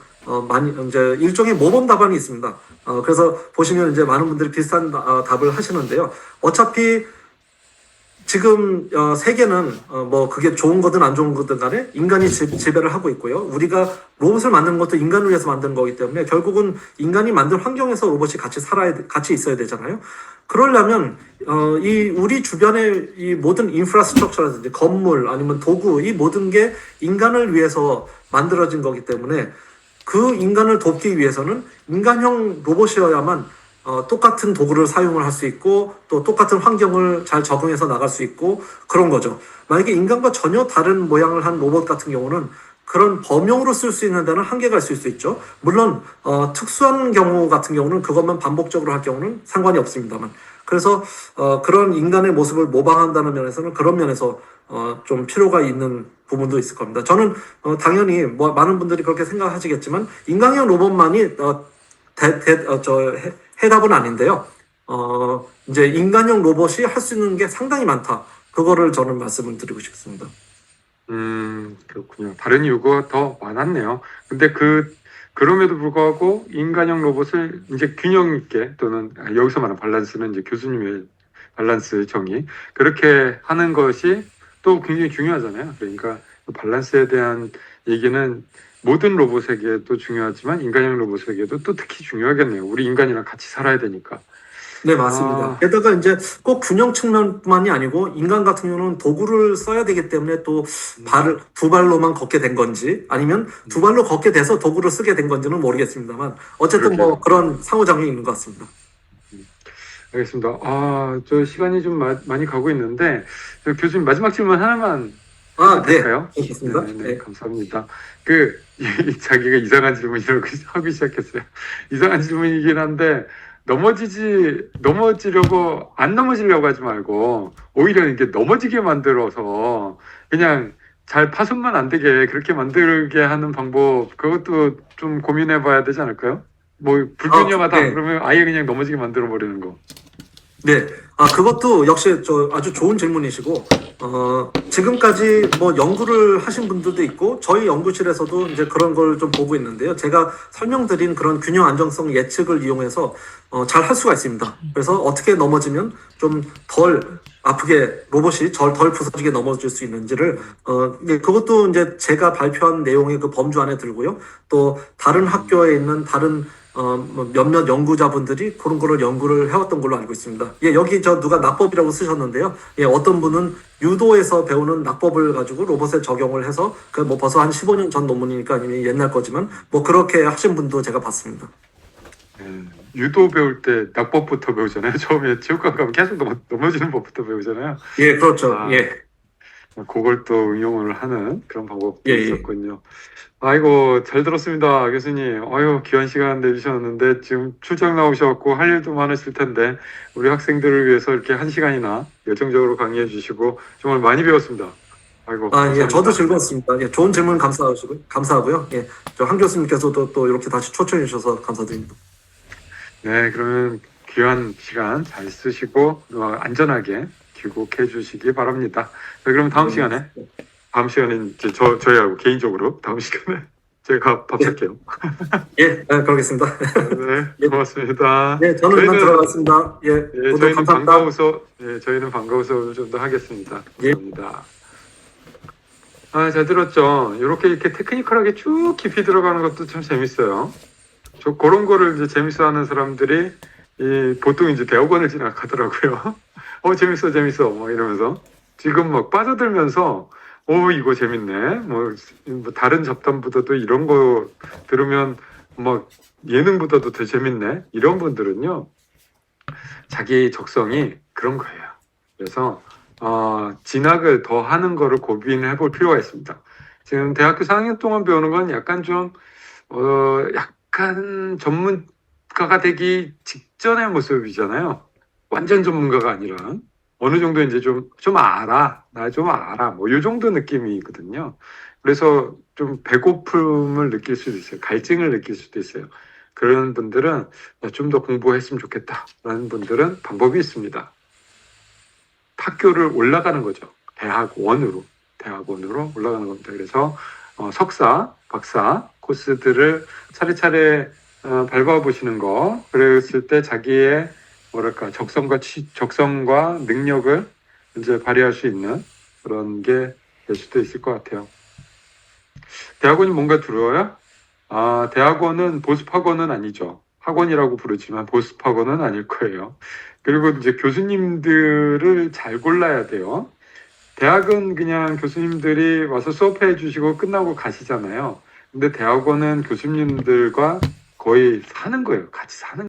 많이 이제 일종의 모범 답안이 있습니다. 그래서 보시면 이제 많은 분들이 비슷한 답을 하시는데요. 어차피 지금 세계는 뭐 그게 좋은 거든 안 좋은 거든 간에 인간이 지배를 하고 있고요. 우리가 로봇을 만든 것도 인간을 위해서 만든 거기 때문에 결국은 인간이 만든 환경에서 로봇이 같이 있어야 되잖아요. 그러려면 이 우리 주변의 이 모든 인프라스트럭처라든지 건물 아니면 도구 이 모든 게 인간을 위해서 만들어진 거기 때문에 그 인간을 돕기 위해서는 인간형 로봇이어야만 똑같은 도구를 사용을 할 수 있고 또 똑같은 환경을 잘 적응해서 나갈 수 있고 그런 거죠. 만약에 인간과 전혀 다른 모양을 한 로봇 같은 경우는 그런 범용으로 쓸 수 있는 데는 한계가 있을 수 있죠. 물론 특수한 경우 같은 경우는 그것만 반복적으로 할 경우는 상관이 없습니다만. 그래서 그런 인간의 모습을 모방한다는 면에서는 그런 면에서 좀 필요가 있는 부분도 있을 겁니다. 저는 당연히 뭐 많은 분들이 그렇게 생각하시겠지만 인간형 로봇만이 해답은 아닌데요. 이제 인간형 로봇이 할 수 있는 게 상당히 많다. 그거를 저는 말씀을 드리고 싶습니다. 그렇군요. 다른 이유가 더 많았네요. 근데 그럼에도 불구하고 인간형 로봇을 이제 균형 있게 또는 여기서 말하는 밸런스는 이제 교수님의 밸런스 정의 그렇게 하는 것이 또 굉장히 중요하잖아요. 그러니까 그 밸런스에 대한 얘기는 모든 로봇에게도 중요하지만 인간형 로봇에게도 또 특히 중요하겠네요. 우리 인간이랑 같이 살아야 되니까. 네, 맞습니다. 게다가 이제 꼭 균형 측면뿐만이 아니고 인간 같은 경우는 도구를 써야 되기 때문에 또 두 발로만 걷게 된 건지 아니면 두 발로 걷게 돼서 도구를 쓰게 된 건지는 모르겠습니다만 어쨌든 뭐 그런 상호작용이 있는 것 같습니다. 알겠습니다. 저 시간이 좀 많이 가고 있는데 교수님 마지막 질문 하나만 네. 할까요? 좋습니다. 네, 감사합니다. 자기가 이상한 질문이라고 하기 시작했어요. 이상한 질문이긴 한데 넘어지려고 안 넘어지려고 하지 말고 오히려 이렇게 넘어지게 만들어서 그냥 잘 파손만 안 되게 그렇게 만들게 하는 방법 그것도 좀 고민해 봐야 되지 않을까요? 뭐 불균형하다 네. 그러면 아예 그냥 넘어지게 만들어 버리는 거. 네. 그것도 역시 아주 좋은 질문이시고, 지금까지 뭐 연구를 하신 분들도 있고, 저희 연구실에서도 이제 그런 걸 좀 보고 있는데요. 제가 설명드린 그런 균형 안정성 예측을 이용해서, 잘 할 수가 있습니다. 그래서 어떻게 넘어지면 좀 덜 아프게 로봇이 덜 부서지게 넘어질 수 있는지를, 그것도 이제 제가 발표한 내용의 그 범주 안에 들고요. 또 다른 학교에 있는 다른 뭐 몇몇 연구자분들이 그런 거를 연구를 해왔던 걸로 알고 있습니다. 예, 여기 누가 낙법이라고 쓰셨는데요. 예, 어떤 분은 유도에서 배우는 낙법을 가지고 로봇에 적용을 해서 그 뭐 벌써 한 15년 전 논문이니까 이미 옛날 거지만 뭐 그렇게 하신 분도 제가 봤습니다. 유도 배울 때 낙법부터 배우잖아요. 처음에 체육관 가면 계속 넘어지는 법부터 배우잖아요. 예, 그렇죠. 예. 그걸 또 응용을 하는 그런 방법도 예. 있었군요. 아이고, 잘 들었습니다, 교수님. 귀한 시간 내주셨는데, 지금 출장 나오셔갖고 할 일도 많으실 텐데, 우리 학생들을 위해서 이렇게 한 시간이나 열정적으로 강의해 주시고, 정말 많이 배웠습니다. 아이고. 예, 저도 즐거웠습니다. 예, 좋은 질문 감사하고요. 예, 한 교수님께서도 또 이렇게 다시 초청해 주셔서 감사드립니다. 네, 그러면 귀한 시간 잘 쓰시고, 안전하게 귀국해 주시기 바랍니다. 자, 그럼 다음 시간에 이제 저희하고 개인적으로 다음 시간에 제가 밥 살게요. 예, 그러겠습니다. 네, 고맙습니다. 네, 저는 이만 들어가겠습니다. 예, 모두 저희는 감사합니다. 저희는 반가워서 좀 더 하겠습니다. 예. 감사합니다. 잘 들었죠? 이렇게 테크니컬하게 쭉 깊이 들어가는 것도 참 재밌어요. 그런 거를 이제 재밌어하는 사람들이 보통 이제 대학원을 진학하더라고요. 재밌어, 뭐 이러면서 지금 막 빠져들면서 이거 재밌네. 뭐 다른 잡담보다도 이런 거 들으면 막 예능보다도 더 재밌네. 이런 분들은요, 자기 적성이 그런 거예요. 그래서 진학을 더 하는 거를 고민해 볼 필요가 있습니다. 지금 대학교 4학년 동안 배우는 건 약간 좀 약간 전문가가 되기 직전의 모습이잖아요. 완전 전문가가 아니라 어느 정도 이제 좀 알아. 나 좀 알아. 뭐 이 정도 느낌이 있거든요. 그래서 좀 배고픔을 느낄 수도 있어요. 갈증을 느낄 수도 있어요. 그런 분들은 좀 더 공부했으면 좋겠다라는 분들은 방법이 있습니다. 학교를 올라가는 거죠. 대학원으로 올라가는 겁니다. 그래서 석사, 박사 코스들을 차례차례 밟아보시는 거, 그랬을 때 자기의 적성과 능력을 이제 발휘할 수 있는 그런 게 될 수도 있을 것 같아요. 대학원이 뭔가 두려워요? 대학원은 보습학원은 아니죠. 학원이라고 부르지만 보습학원은 아닐 거예요. 그리고 이제 교수님들을 잘 골라야 돼요. 대학은 그냥 교수님들이 와서 수업해 주시고 끝나고 가시잖아요. 근데 대학원은 교수님들과 거의 사는 거예요. 같이 사는